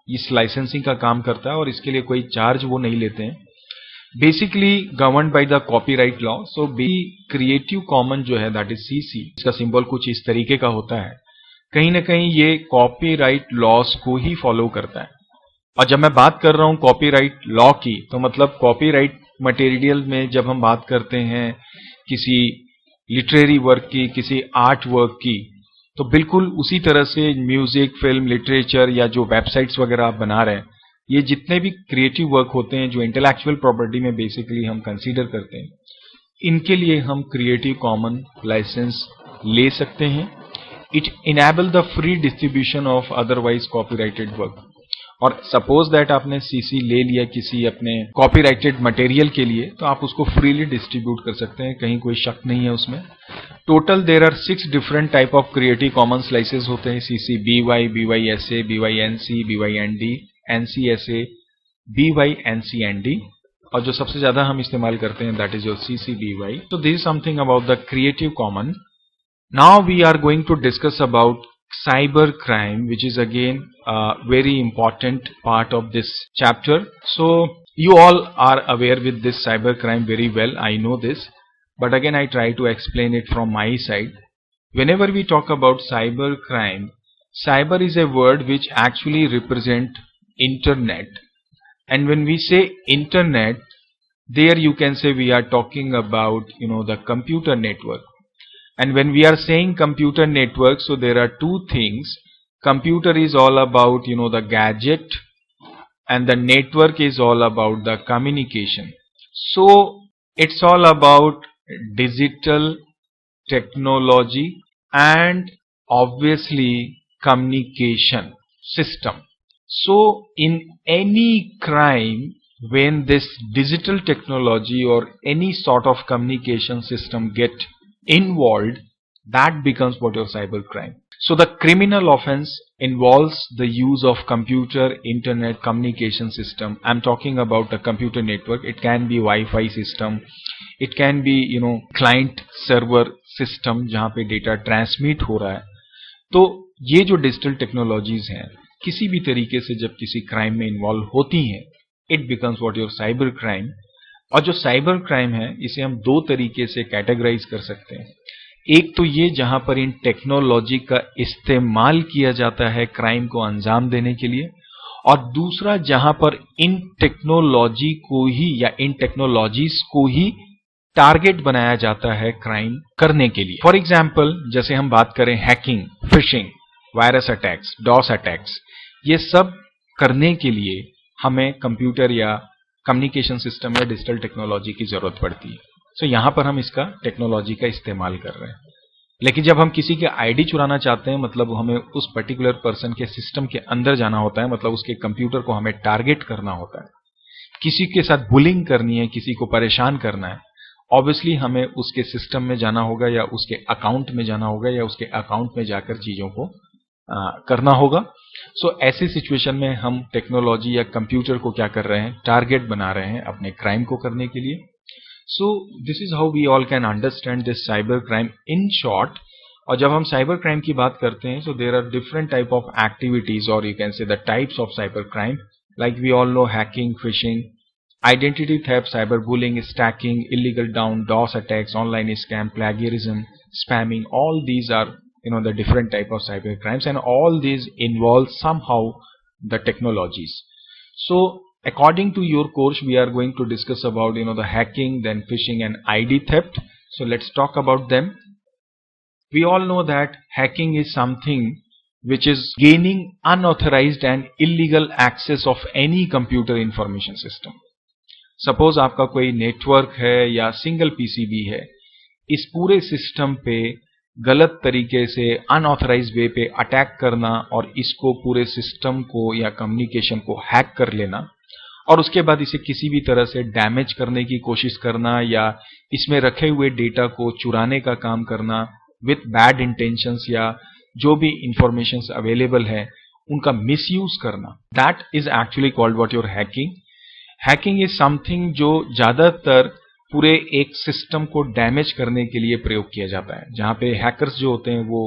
S1: इस लाइसेंसिंग का काम करता है और इसके लिए कोई चार्ज वो नहीं लेते हैं। Basically governed by the copyright law. So creative common जो है दैट इज CC, इसका सिंबल कुछ इस तरीके का होता है। कहीं ना कहीं ये कॉपीराइट लॉस को ही फॉलो करता है। और जब मैं बात कर रहा हूं कॉपीराइट लॉ की, तो मतलब कॉपीराइट मटेरियल में जब हम बात करते हैं किसी लिटरेरी वर्क की, किसी आर्ट वर्क की, तो बिल्कुल उसी तरह से म्यूजिक, फिल्म, लिटरेचर या जो वेबसाइट्स वगैरह आप बना रहे हैं, ये जितने भी क्रिएटिव वर्क होते हैं जो इंटेलेक्चुअल प्रॉपर्टी में बेसिकली हम कंसीडर करते हैं, इनके लिए हम क्रिएटिव कॉमन लाइसेंस ले सकते हैं। It enable the free distribution of otherwise copyrighted work. और सपोज दैट आपने सीसी ले लिया किसी अपने कॉपीराइटेड मटेरियल के लिए, तो आप उसको फ्रीली डिस्ट्रीब्यूट कर सकते हैं, कहीं कोई शक नहीं है उसमें। Total there are 6 different type of creative commons license होते हैं, CC BY, BYSA, BYNC, BYND, NCSA, BYNC&D, और जो सबसे ज्यादा हम इस्तेमाल करते हैं that is your CC BY। तो this is something about the creative common. Now we are going to discuss about cyber crime, which is again a very important part of this chapter. So you all are aware with this cyber crime very well, I know this, but again I try to explain it from my side. Whenever we talk about cyber crime, cyber is a word which actually represent internet, and when we say internet, there you can say we are talking about the computer network. And when we are saying computer network, so there are two things. Computer is all about the gadget, and the network is all about the communication. So it's all about digital technology and obviously communication system. So in any crime, when this digital technology or any sort of communication system get involved, that becomes what your cyber crime. So the criminal offense involves the use of computer, internet, communication system. I'm talking about a computer network. It can be Wi-Fi system, it can be client server system जहाँ पे data transmit हो रहा है। तो ये जो digital technologies हैं किसी भी तरीके से जब किसी क्राइम में इन्वॉल्व होती हैं, it becomes what your cyber crime. और जो साइबर क्राइम है इसे हम दो तरीके से कैटेगराइज कर सकते हैं। एक तो ये जहां पर इन टेक्नोलॉजी का इस्तेमाल किया जाता है क्राइम को अंजाम देने के लिए, और दूसरा जहां पर इन टेक्नोलॉजी को ही या इन टेक्नोलॉजीज को ही टारगेट बनाया जाता है क्राइम करने के लिए। फॉर एग्जाम्पल जैसे हम बात करें hacking, phishing, virus attacks, DoS attacks, ये सब करने के लिए हमें कंप्यूटर या कम्युनिकेशन सिस्टम या डिजिटल टेक्नोलॉजी की जरूरत पड़ती है। सो यहां पर हम इसका टेक्नोलॉजी का इस्तेमाल कर रहे हैं। लेकिन जब हम किसी के आईडी चुराना चाहते हैं, मतलब हमें उस पर्टिकुलर पर्सन के सिस्टम के अंदर जाना होता है, मतलब उसके कंप्यूटर को हमें टारगेट करना होता है, किसी के साथ बुलिंग करनी है, किसी को परेशान करना है, ऑब्वियसली हमें उसके सिस्टम में जाना होगा या उसके अकाउंट में जाना होगा या उसके अकाउंट में जाकर चीजों को करना होगा। सो ऐसी सिचुएशन में हम टेक्नोलॉजी या कंप्यूटर को क्या कर रहे हैं, टारगेट बना रहे हैं अपने क्राइम को करने के लिए। So this is how we all can understand this cyber crime in short. और जब हम साइबर क्राइम की बात करते हैं, so there are different type of activities, और you can say the types of cyber crime, like we all know hacking, phishing, identity theft, cyberbullying, stacking, illegal down, DOS attacks, online scam, plagiarism, spamming. All these are the different type of cyber crimes, and all these involve somehow the technologies. So according to your course, we are going to discuss about the hacking, then phishing and ID theft. So let's talk about them. We all know that hacking is something which is gaining unauthorized and illegal access of any computer information system. Suppose आपका कोई network है या single PCB है, इस पूरे system पे गलत तरीके से अनऑथराइज्ड वे पे अटैक करना और इसको पूरे सिस्टम को या कम्युनिकेशन को हैक कर लेना, और उसके बाद इसे किसी भी तरह से डैमेज करने की कोशिश करना या इसमें रखे हुए डेटा को चुराने का काम करना विथ बैड इंटेंशंस, या जो भी इंफॉर्मेशंस अवेलेबल है उनका मिसयूज करना, that is actually called what your hacking. Hacking is something जो ज्यादातर पूरे एक सिस्टम को डैमेज करने के लिए प्रयोग किया जाता है, जहां पे हैकर्स जो होते हैं वो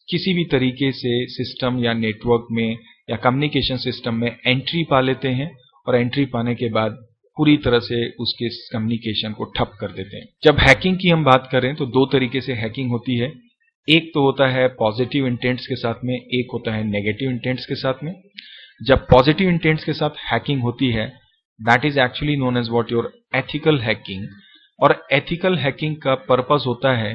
S1: किसी भी तरीके से सिस्टम या नेटवर्क में या कम्युनिकेशन सिस्टम में एंट्री पा लेते हैं, और एंट्री पाने के बाद पूरी तरह से उसके कम्युनिकेशन को ठप कर देते हैं। जब हैकिंग की हम बात करें तो दो तरीके से हैकिंग होती है, एक तो होता है पॉजिटिव इंटेंट्स के साथ में, एक होता है नेगेटिव इंटेंट्स के साथ में। जब पॉजिटिव इंटेंट्स के साथ हैकिंग होती है, that is actually known as what your ethical hacking. और एथिकल हैकिंग का पर्पस होता है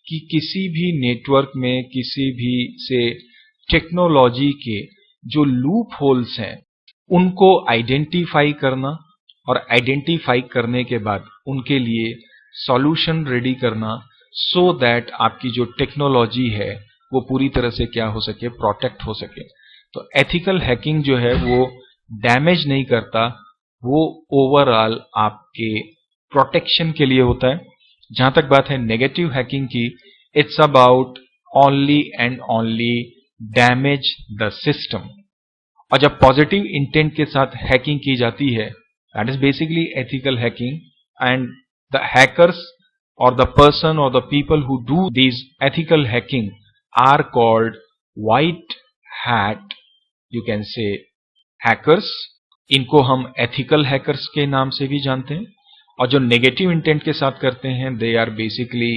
S1: कि किसी भी नेटवर्क में किसी भी से टेक्नोलॉजी के जो लूप होल्स हैं उनको आइडेंटिफाई करना, और आइडेंटिफाई करने के बाद उनके लिए सॉल्यूशन रेडी करना, सो दैट आपकी जो टेक्नोलॉजी है वो पूरी तरह से क्या हो सके, प्रोटेक्ट हो सके। तो एथिकल हैकिंग जो है वो डैमेज नहीं करता, वो ओवरऑल आपके प्रोटेक्शन के लिए होता है। जहां तक बात है नेगेटिव हैकिंग की, it's about only and only damage the system. और जब पॉजिटिव इंटेंट के साथ हैकिंग की जाती है, that is basically ethical hacking, and the hackers or the person or the people who do these ethical hacking are called white hat, you can say, hackers। इनको हम ethical hackers के नाम से भी जानते हैं। और जो नेगेटिव इंटेंट के साथ करते हैं, they are basically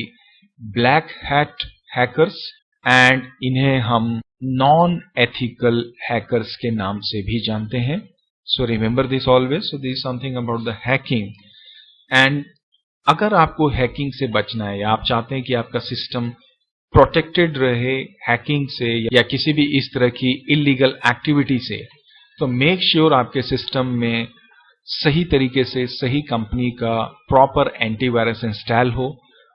S1: black hat hackers, and इन्हें हम नॉन एथिकल हैकर्स के नाम से भी जानते हैं। So remember this always. So this something about the hacking. And अगर आपको हैकिंग से बचना है या आप चाहते हैं कि आपका सिस्टम प्रोटेक्टेड रहे हैकिंग से या किसी भी इस तरह की इलीगल एक्टिविटी से, तो मेक श्योर आपके सिस्टम में सही तरीके से सही कंपनी का प्रॉपर एंटीवायरस इंस्टॉल हो।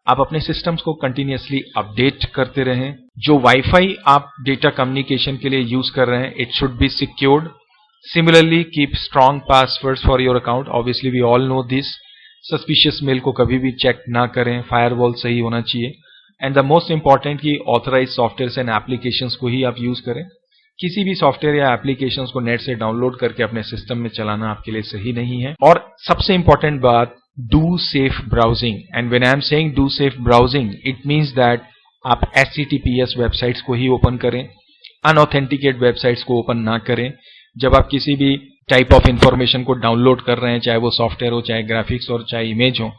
S1: आप अपने सिस्टम्स को कंटिन्यूअसली अपडेट करते रहें। जो वाईफाई आप डेटा कम्युनिकेशन के लिए यूज कर रहे हैं, it should be secured. Similarly keep strong passwords for your account. Obviously we all know this. Suspicious mail को कभी भी चेक ना करें, फायरवॉल सही होना चाहिए। एंड द मोस्ट इंपॉर्टेंट कि ऑथराइज सॉफ्टवेयर एंड एप्लीकेशंस को ही आप यूज करें। किसी भी सॉफ्टवेयर या एप्लीकेशंस को नेट से डाउनलोड करके अपने सिस्टम में चलाना आपके लिए सही नहीं है। और सबसे इंपॉर्टेंट बात, do safe browsing. And when I am saying do safe browsing, it means that आप HTTPS वेबसाइट्स को ही ओपन करें, अनऑथेंटिकेट वेबसाइट्स को ओपन ना करें। जब आप किसी भी टाइप ऑफ इंफॉर्मेशन को डाउनलोड कर रहे हैं, चाहे वो सॉफ्टवेयर हो, चाहे ग्राफिक्स और चाहे इमेज हो,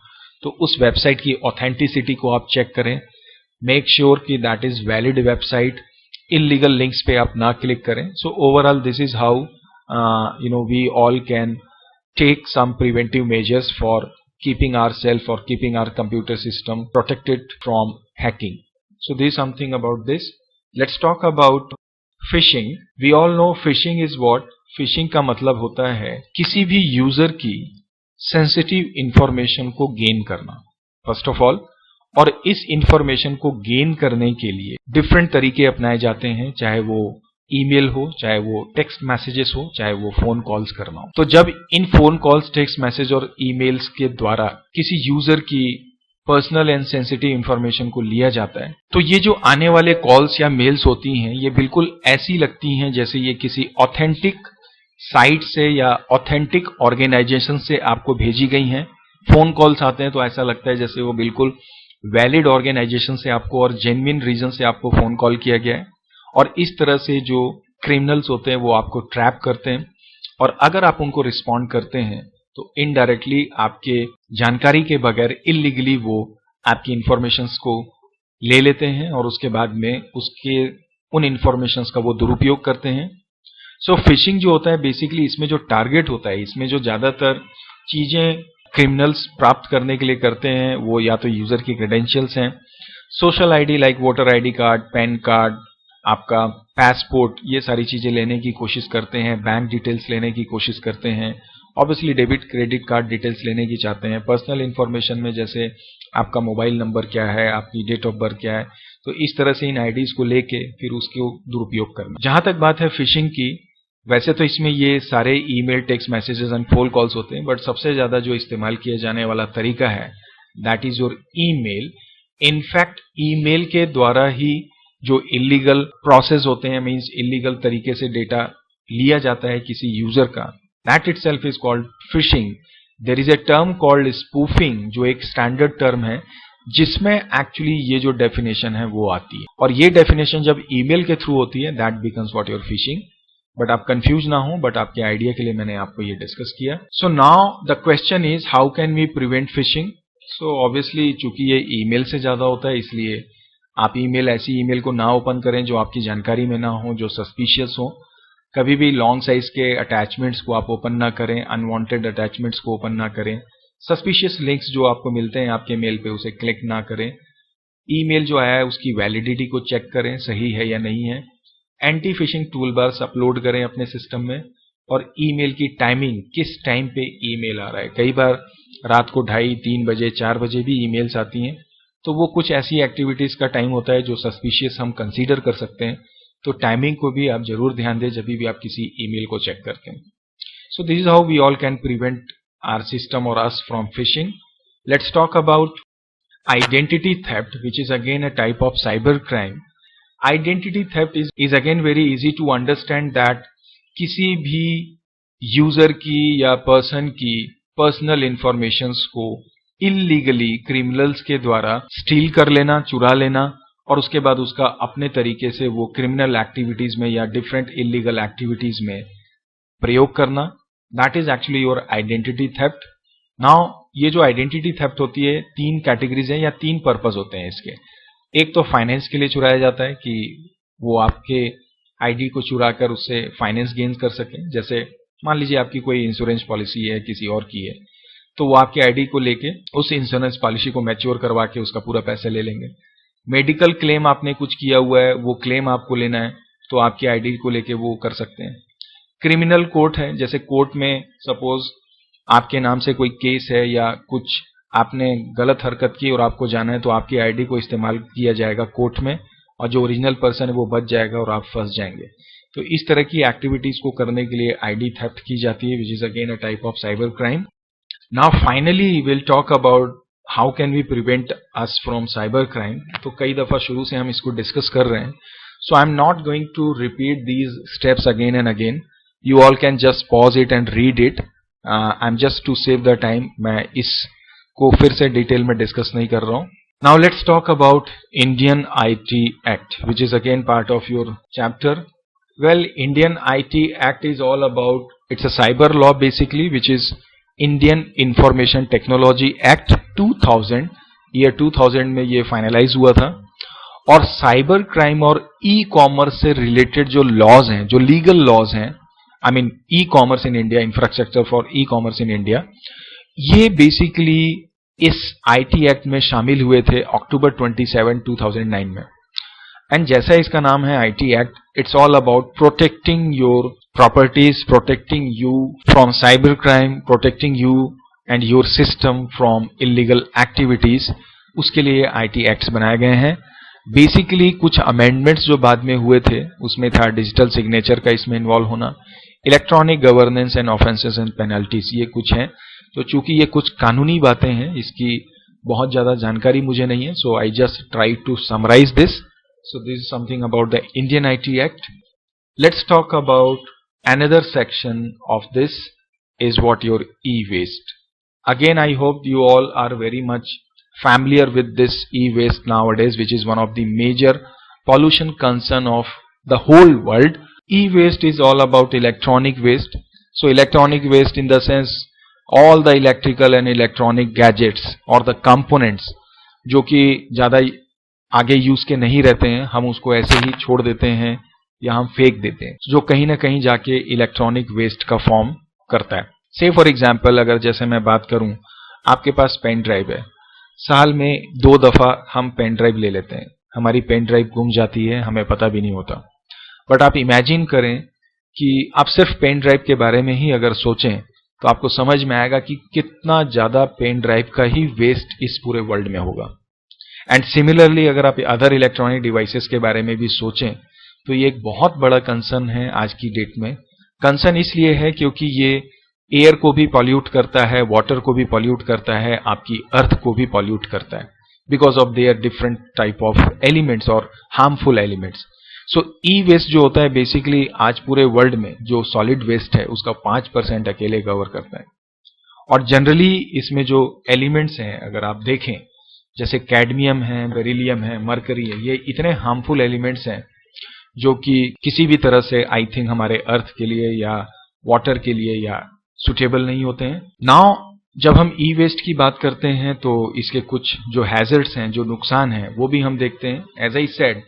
S1: तो उस वेबसाइट की ऑथेंटिसिटी को आप चेक करें। मेक श्योर कि that is valid website. Illegal links पे आप ना क्लिक करें। So overall this is how we all can take some preventive measures for keeping our self और keeping our computer system protected from hacking. So this something about this. Let's talk about phishing. We all know phishing is what. Phishing का मतलब होता है किसी भी user की sensitive information को gain करना, फर्स्ट ऑफ ऑल। और इस इंफॉर्मेशन को गेन करने के लिए डिफरेंट तरीके अपनाए जाते हैं, चाहे वो ईमेल हो, चाहे वो टेक्स्ट मैसेजेस हो, चाहे वो फोन कॉल्स करना हो। तो जब इन फोन कॉल्स, टेक्स्ट मैसेज और ईमेल्स के द्वारा किसी यूजर की पर्सनल एंड सेंसिटिव इंफॉर्मेशन को लिया जाता है, तो ये जो आने वाले कॉल्स या मेल्स होती हैं, ये बिल्कुल ऐसी लगती हैं जैसे ये किसी ऑथेंटिक साइट से या ऑथेंटिक ऑर्गेनाइजेशन से आपको भेजी गई हैं। फोन कॉल्स आते हैं तो ऐसा लगता है जैसे वो बिल्कुल वैलिड ऑर्गेनाइजेशन से आपको और जेन्युइन रीजन से आपको फोन कॉल किया गया है। और इस तरह से जो क्रिमिनल्स होते हैं वो आपको ट्रैप करते हैं, और अगर आप उनको रिस्पॉन्ड करते हैं तो इनडायरेक्टली आपके जानकारी के बगैर इलीगली वो आपकी इंफॉर्मेशंस को ले लेते हैं और उसके बाद में उसके उन इंफॉर्मेशंस का वो दुरुपयोग करते हैं। सो फिशिंग जो होता है, बेसिकली इसमें जो टारगेट होता है, इसमें जो ज्यादातर चीजें क्रिमिनल्स प्राप्त करने के लिए करते हैं, वो या तो यूजर की क्रेडेंशियल्स हैं, social ID like voter ID card, pan card, आपका पासपोर्ट, ये सारी चीजें लेने की कोशिश करते हैं, बैंक डिटेल्स लेने की कोशिश करते हैं, obviously debit credit card details लेने की चाहते हैं, पर्सनल इंफॉर्मेशन में जैसे आपका मोबाइल नंबर क्या है, आपकी डेट ऑफ बर्थ क्या है, तो इस तरह से इन आईडीज को लेके फिर उसको दुरुपयोग करना। जहां तक बात है फिशिंग की, वैसे तो इसमें ये सारे email, text messages and phone calls होते हैं, बट सबसे ज्यादा जो इस्तेमाल किया जाने वाला तरीका है that is your email. In fact email के द्वारा ही जो इलीगल प्रोसेस होते हैं, मींस इलीगल तरीके से डेटा लिया जाता है किसी यूजर का, that itself is called phishing. There is a term called spoofing, जो एक स्टैंडर्ड टर्म है जिसमें एक्चुअली ये जो डेफिनेशन है वो आती है, और ये डेफिनेशन जब ईमेल के थ्रू होती है that becomes what your fishing. But आप कंफ्यूज ना हो, बट आपके आइडिया के लिए मैंने आपको ये डिस्कस किया। So now the question is how can we prevent phishing. So obviously चूंकि ये ईमेल से ज्यादा होता है, इसलिए आप ऐसी ईमेल को ना ओपन करें जो आपकी जानकारी में ना हो, जो सस्पिशियस हो। कभी भी लॉन्ग साइज के अटैचमेंट्स को आप ओपन ना करें, अनवांटेड अटैचमेंट्स को ओपन ना करें, सस्पिशियस लिंक्स जो आपको मिलते हैं आपके मेल पे उसे क्लिक ना करें। ईमेल जो आया है उसकी वैलिडिटी को चेक करें, सही है या नहीं है। एंटी फिशिंग टूलबार्स अपलोड करें अपने सिस्टम में, और ईमेल की टाइमिंग, किस टाइम पे ईमेल आ रहा है। कई बार रात को 2:30, 3 बजे, 4 बजे भी ईमेल्स आती हैं, तो वो कुछ ऐसी एक्टिविटीज का टाइम होता है जो सस्पिशियस हम कंसीडर कर सकते हैं। तो टाइमिंग को भी आप जरूर ध्यान दें जब भी आप किसी ईमेल को चेक करते हैं। So this is how we all can prevent our system or us from phishing. Let's talk about identity theft, which is again a type of cyber crime. Identity theft is again very easy to understand that किसी भी user की या person की personal informations को illegally criminals के द्वारा steel कर लेना, चुरा लेना और उसके बाद उसका अपने तरीके से वो क्रिमिनल एक्टिविटीज में या डिफरेंट इलीगल एक्टिविटीज में प्रयोग करना, that is actually your identity theft. Now ये जो आइडेंटिटी थेफ्ट होती है, तीन कैटेगरीज हैं या तीन पर्पस होते हैं इसके. एक तो फाइनेंस के लिए चुराया जाता है कि वो आपके आईडी को चुराकर उससे फाइनेंस गेन कर सके. जैसे मान लीजिए आपकी कोई इंश्योरेंस पॉलिसी है किसी और की है, तो वो आपके आईडी को लेके उस इंश्योरेंस पॉलिसी को मैच्योर करवा के उसका पूरा पैसा ले लेंगे. मेडिकल क्लेम आपने कुछ किया हुआ है, वो क्लेम आपको लेना है, तो आपके आईडी को लेके वो कर सकते हैं. क्रिमिनल कोर्ट है, जैसे कोर्ट में सपोज आपके नाम से कोई केस है या कुछ आपने गलत हरकत की और आपको जाना है, तो आपकी आईडी को इस्तेमाल किया जाएगा कोर्ट में और जो ओरिजिनल पर्सन है वो बच जाएगा और आप फंस जाएंगे. तो इस तरह की एक्टिविटीज को करने के लिए आईडी थेफ्ट की जाती है, which is again a type of cyber crime. Now finally will talk about how can we prevent us from cyber crime. तो कई दफा शुरू से हम इसको डिस्कस कर रहे हैं, so I am not going to repeat these steps again and again. You all can just pause it and read it. I am just to save the time, मैं इसको फिर से डिटेल में डिस्कस नहीं कर रहा हूं. Now let's talk about Indian IT Act, which is again part of your chapter. Well, Indian IT Act is all about, it's a cyber law basically, which is Indian Information Technology Act 2000. year 2000 में ये finalise हुआ था. और cyber crime और e commerce से related जो laws हैं, जो लीगल लॉज हैं, I mean e commerce in India, infrastructure for e commerce in India, ये बेसिकली इस आईटी एक्ट में शामिल हुए थे अक्टूबर 27, 2009 में. एंड जैसा इसका नाम है IT act, it's all about protecting your properties, protecting you from cyber crime, protecting you and your system from illegal activities. उसके लिए आईटी एक्ट्स बनाए गए हैं. बेसिकली कुछ अमेंडमेंट्स जो बाद में हुए थे उसमें था डिजिटल सिग्नेचर का इसमें इन्वॉल्व होना, electronic governance and offences and penalties, ये कुछ हैं. तो चूंकि ये कुछ कानूनी बातें हैं, इसकी बहुत ज्यादा जानकारी मुझे नहीं है, so I just try to summarise this. So this is something about the Indian IT act. Let's talk about another section of this is what your e waste. Again I hope you all are very much familiar with this e-waste nowadays, which is one of the major pollution concern of the whole world. E-waste is all about electronic waste. So electronic waste in the sense all the electrical and electronic gadgets or the components जो कि ज़्यादा आगे use के नहीं रहते हैं, हम उसको ऐसे ही छोड़ देते हैं या हम फेंक देते हैं, जो कहीं ना कहीं जाके इलेक्ट्रॉनिक वेस्ट का फॉर्म करता है. से फॉर एग्जाम्पल अगर जैसे मैं बात करूं, आपके पास पेन ड्राइव है, साल में 2 दफा हम पेन ड्राइव ले लेते हैं, हमारी पेन ड्राइव गुम जाती है, हमें पता भी नहीं होता. बट आप इमेजिन करें कि आप सिर्फ पेन ड्राइव के बारे में ही अगर सोचें तो आपको समझ में आएगा कि कितना ज्यादा पेन ड्राइव का ही वेस्ट इस पूरे वर्ल्ड में होगा. एंड सिमिलरली अगर आप अदर इलेक्ट्रॉनिक डिवाइसेस के बारे में भी सोचें तो ये एक बहुत बड़ा कंसर्न है आज की डेट में. कंसर्न इसलिए है क्योंकि ये एयर को भी पॉल्यूट करता है, वाटर को भी पॉल्यूट करता है, आपकी अर्थ को भी पॉल्यूट करता है, because of their different type of elements और हार्मफुल एलिमेंट्स. सो ई वेस्ट जो होता है बेसिकली आज पूरे वर्ल्ड में जो सॉलिड वेस्ट है उसका 5% अकेले कवर करता है. और जनरली इसमें जो एलिमेंट्स हैं अगर आप देखें, जैसे कैडमियम है, बेरिलियम है, मरकरी है, ये इतने हार्मफुल एलिमेंट्स हैं जो कि किसी भी तरह से आई थिंक हमारे अर्थ के लिए या वाटर के लिए या सुटेबल नहीं होते हैं. नाउ जब हम ई वेस्ट की बात करते हैं तो इसके कुछ जो हैजर्ड्स हैं, जो नुकसान हैं, वो भी हम देखते हैं. एज आई सेड,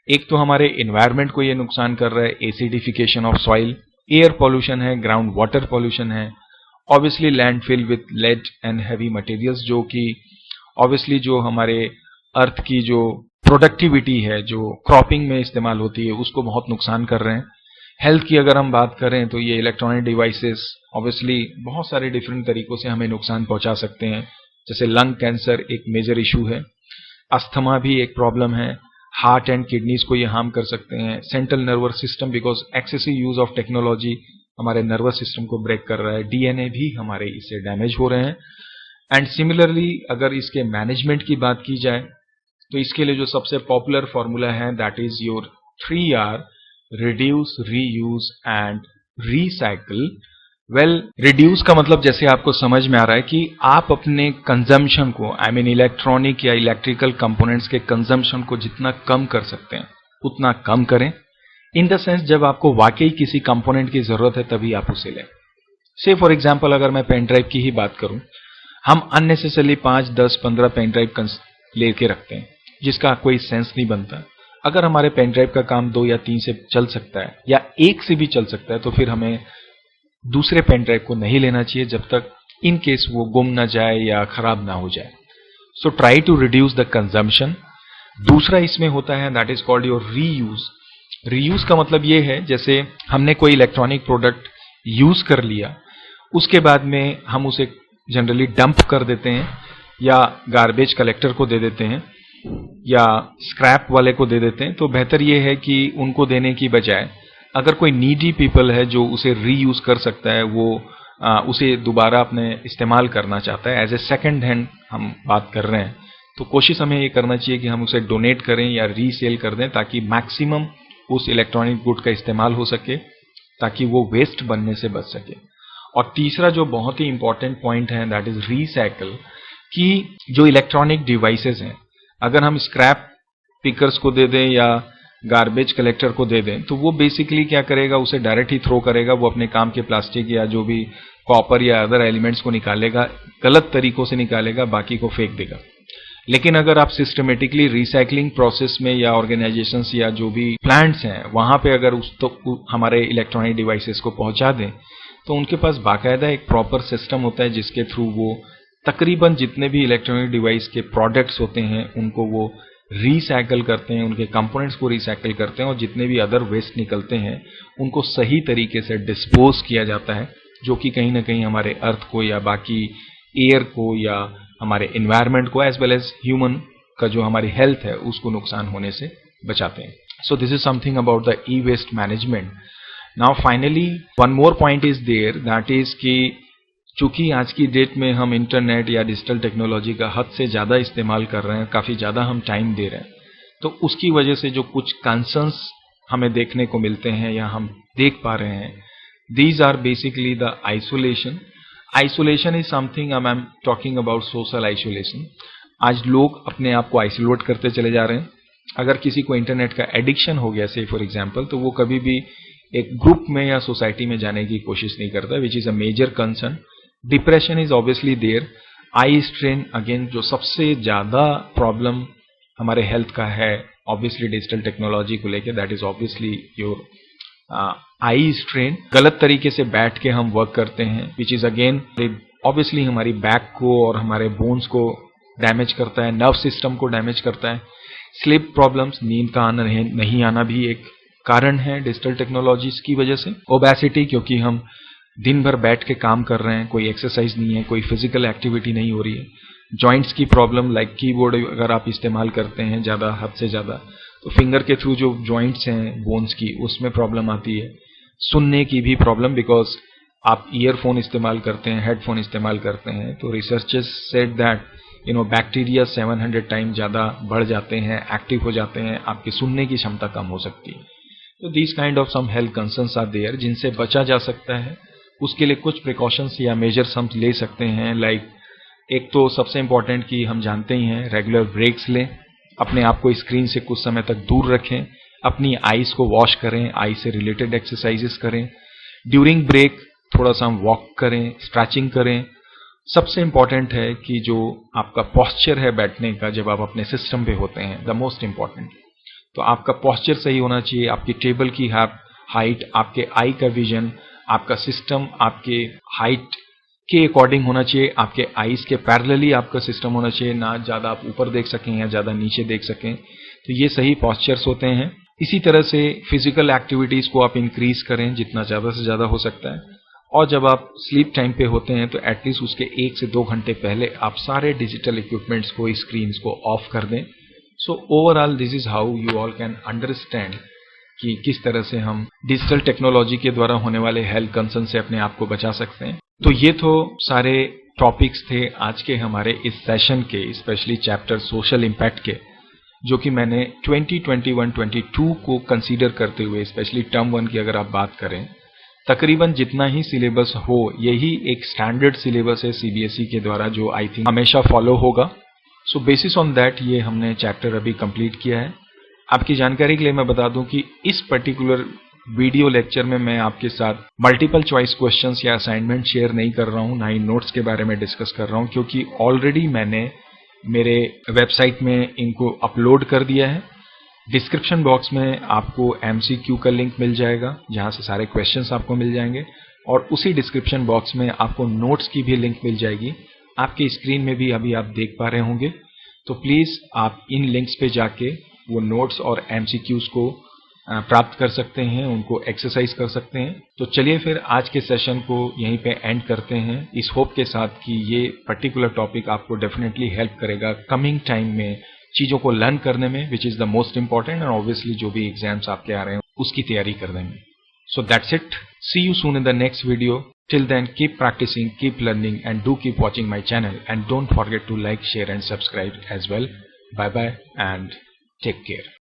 S1: एक तो हमारे एनवायरनमेंट को ये नुकसान कर रहा है, acidification of soil, air pollution है, ग्राउंड वाटर पॉल्यूशन है, obviously landfill with lead and heavy materials, जो कि ऑब्वियसली जो हमारे अर्थ की जो प्रोडक्टिविटी है, जो क्रॉपिंग में इस्तेमाल होती है, उसको बहुत नुकसान कर रहे हैं. हेल्थ की अगर हम बात करें तो ये इलेक्ट्रॉनिक डिवाइसेस ऑब्वियसली बहुत सारे डिफरेंट तरीकों से हमें नुकसान पहुंचा सकते हैं. जैसे लंग कैंसर एक मेजर इशू है, अस्थमा भी एक प्रॉब्लम है, हार्ट एंड किडनीज को ये हार्म कर सकते हैं, central nervous system because excessive use of technology हमारे नर्वस सिस्टम को ब्रेक कर रहा है, डीएनए भी हमारे इससे डैमेज हो रहे हैं। एंड सिमिलरली अगर इसके मैनेजमेंट की बात की जाए तो इसके लिए जो सबसे पॉपुलर फॉर्मूला है that is your 3R, reduce, reuse and recycle. Well, reduce का मतलब जैसे आपको समझ में आ रहा है कि आप अपने कंजम्पशन को, आई मीन इलेक्ट्रॉनिक या इलेक्ट्रिकल कंपोनेंट्स के कंजम्पशन को जितना कम कर सकते हैं उतना कम करें। इन द सेंस जब आपको वाकई किसी कंपोनेंट की जरूरत है तभी आप उसे लें। से फॉर एग्जांपल अगर मैं पेन ड्राइव की ही बात करूं, हम अननेसेसरली 5, 10, 15 पेन ड्राइव लेके रखते हैं जिसका कोई सेंस नहीं बनता। अगर हमारे पेन ड्राइव का काम 2 या 3 से चल सकता है या 1 से भी चल सकता है तो फिर हमें दूसरे पेन ड्राइव को नहीं लेना चाहिए जब तक इन केस वो गुम ना जाए या खराब ना हो जाए। So try to reduce the consumption. दूसरा इसमें होता है that is called your reuse. Reuse का मतलब ये है जैसे हमने कोई इलेक्ट्रॉनिक प्रोडक्ट यूज कर लिया, उसके बाद में हम उसे जनरली डंप कर देते हैं या गार्बेज कलेक्टर को दे देते हैं या स्क्रैप वाले को दे देते हैं। तो बेहतर ये है कि उनको देने की बजाय अगर कोई नीडी पीपल है जो उसे रीयूज कर सकता है, वो उसे दोबारा अपने इस्तेमाल करना चाहता है, एज ए सेकेंड हैंड हम बात कर रहे हैं, तो कोशिश हमें ये करना चाहिए कि हम उसे डोनेट करें या रीसेल कर दें ताकि मैक्सिमम उस इलेक्ट्रॉनिक गुड का इस्तेमाल हो सके, ताकि वो वेस्ट बनने से बच सके। और तीसरा जो बहुत ही इंपॉर्टेंट पॉइंट है दैट इज रीसाइकिल, कि जो इलेक्ट्रॉनिक डिवाइसेस हैं अगर हम स्क्रैप पिकर्स को दे दें या गार्बेज कलेक्टर को दे दें तो वो बेसिकली क्या करेगा, उसे डायरेक्ट ही थ्रो करेगा। वो अपने काम के प्लास्टिक या जो भी कॉपर या अदर एलिमेंट्स को निकालेगा, गलत तरीकों से निकालेगा, बाकी को फेंक देगा। लेकिन अगर आप सिस्टमेटिकली रिसाइकलिंग प्रोसेस में या ऑर्गेनाइजेशंस या जो भी प्लांट्स हैं वहां पे अगर हमारे इलेक्ट्रॉनिक डिवाइसेस को पहुंचा दें तो उनके पास बाकायदा एक प्रॉपर सिस्टम होता है जिसके थ्रू वो तकरीबन जितने भी इलेक्ट्रॉनिक डिवाइस के प्रोडक्ट्स होते हैं उनको वो रिसाइकल करते हैं, उनके कंपोनेंट्स को रिसाइकल करते हैं और जितने भी अदर वेस्ट निकलते हैं उनको सही तरीके से डिस्पोज किया जाता है, जो कि कहीं ना कहीं हमारे अर्थ को या बाकी एयर को या हमारे एनवायरनमेंट को एज वेल एज ह्यूमन का जो हमारी हेल्थ है उसको नुकसान होने से बचाते हैं। So this is something about the e waste management. Now finally one more point is there that is कि चूंकि आज की डेट में हम इंटरनेट या डिजिटल टेक्नोलॉजी का हद से ज़्यादा इस्तेमाल कर रहे हैं, काफ़ी ज़्यादा हम टाइम दे रहे हैं, तो उसकी वजह से जो कुछ कंसर्न्स हमें देखने को मिलते हैं या हम देख पा रहे हैं, these are basically the isolation. Isolation is something I am talking about social isolation. आज लोग अपने आप को आइसोलेट करते चले जा रहे हैं। अगर किसी को इंटरनेट का एडिक्शन हो गया से फॉर एग्जाम्पल, तो वो कभी भी एक ग्रुप में या सोसाइटी में जाने की कोशिश नहीं करता, which is a major concern. Depression is obviously there. Eye strain again जो सबसे ज्यादा प्रॉब्लम हमारे हेल्थ का है ऑब्वियसली डिजिटल टेक्नोलॉजी को लेके, that is obviously your eye strain. गलत तरीके से बैठ के हम वर्क करते हैं विच इज अगेन ऑब्वियसली हमारी बैक को और हमारे बोन्स को डैमेज करता है, नर्व सिस्टम को डैमेज करता है। स्लीप प्रॉब्लम्स, नींद का आना नहीं आना भी एक कारण है डिजिटल टेक्नोलॉजीज की वजह से। ओबेसिटी, क्योंकि हम दिन भर बैठ के काम कर रहे हैं, कोई एक्सरसाइज नहीं है, कोई फिजिकल एक्टिविटी नहीं हो रही है। जॉइंट्स की प्रॉब्लम, लाइक कीबोर्ड अगर आप इस्तेमाल करते हैं ज़्यादा, हद से ज़्यादा, तो फिंगर के थ्रू जो जॉइंट्स हैं बोन्स की, उसमें प्रॉब्लम आती है। सुनने की भी प्रॉब्लम, बिकॉज आप ईयरफोन इस्तेमाल करते हैं, हेडफोन इस्तेमाल करते हैं, तो researchers said that bacteria 700 time ज़्यादा बढ़ जाते हैं, एक्टिव हो जाते हैं, आपकी सुनने की क्षमता कम हो सकती है। तो these kind of some health concerns are there जिनसे बचा जा सकता है। उसके लिए कुछ प्रिकॉशंस या मेजर्स हम ले सकते हैं, लाइक एक तो सबसे इंपॉर्टेंट कि हम जानते ही हैं रेगुलर ब्रेक्स लें, अपने आप को स्क्रीन से कुछ समय तक दूर रखें, अपनी आईज को वॉश करें, आई से रिलेटेड एक्सरसाइजेस करें, ड्यूरिंग ब्रेक थोड़ा सा हम वॉक करें, स्ट्रेचिंग करें। सबसे इंपॉर्टेंट है कि जो आपका पॉस्चर है बैठने का जब आप अपने सिस्टम पे होते हैं, द मोस्ट इंपॉर्टेंट, तो आपका पॉस्चर सही होना चाहिए, आपकी टेबल की हाइट, आपके आई का विजन, आपका सिस्टम आपके हाइट के अकॉर्डिंग होना चाहिए, आपके आईज के पैरेलली आपका सिस्टम होना चाहिए, ना ज़्यादा आप ऊपर देख सकें या ज़्यादा नीचे देख सकें। तो ये सही पॉस्चर्स होते हैं। इसी तरह से फिजिकल एक्टिविटीज़ को आप इंक्रीज करें जितना ज़्यादा से ज़्यादा हो सकता है, और जब आप स्लीप टाइम पे होते हैं तो एटलीस्ट उसके 1 से 2 घंटे पहले आप सारे डिजिटल इक्विपमेंट्स को, स्क्रीन्स को ऑफ कर दें। सो overall this is how you all can understand कि किस तरह से हम डिजिटल टेक्नोलॉजी के द्वारा होने वाले हेल्थ कंसर्न से अपने आप को बचा सकते हैं। तो ये तो सारे टॉपिक्स थे आज के हमारे इस सेशन के, स्पेशली चैप्टर सोशल इम्पैक्ट के, जो कि मैंने 2021-22 को कंसीडर करते हुए, स्पेशली टर्म 1 की अगर आप बात करें, तकरीबन जितना ही सिलेबस हो यही एक स्टैंडर्ड सिलेबस है सीबीएसई के द्वारा, जो आई थिंक हमेशा फॉलो होगा। सो बेसिस ऑन दैट ये हमने चैप्टर अभी कंप्लीट किया है। आपकी जानकारी के लिए मैं बता दूं कि इस पर्टिकुलर वीडियो लेक्चर में मैं आपके साथ मल्टीपल चॉइस क्वेश्चंस या असाइनमेंट शेयर नहीं कर रहा हूं, ना ही नोट्स के बारे में डिस्कस कर रहा हूं, क्योंकि ऑलरेडी मैंने मेरे वेबसाइट में इनको अपलोड कर दिया है। डिस्क्रिप्शन बॉक्स में आपको एमसीक्यू का लिंक मिल जाएगा, जहां से सारे क्वेश्चंस आपको मिल जाएंगे, और उसी डिस्क्रिप्शन बॉक्स में आपको नोट्स की भी लिंक मिल जाएगी। आपकी स्क्रीन में भी अभी आप देख पा रहे होंगे। तो प्लीज आप इन लिंक्स पे जाके वो नोट्स और एमसीक्यूज को प्राप्त कर सकते हैं, उनको एक्सरसाइज कर सकते हैं। तो चलिए फिर आज के सेशन को यहीं पे एंड करते हैं, इस होप के साथ कि ये पर्टिकुलर टॉपिक आपको डेफिनेटली हेल्प करेगा कमिंग टाइम में चीजों को लर्न करने में, which is the most important, और ऑब्वियसली जो भी एग्जाम्स आपके आ रहे हैं उसकी तैयारी करने में। So that's it, see you soon in the next video. Till then, keep practicing, keep learning, and do keep watching my channel, and don't forget to like, share and subscribe as well. Bye bye and take care.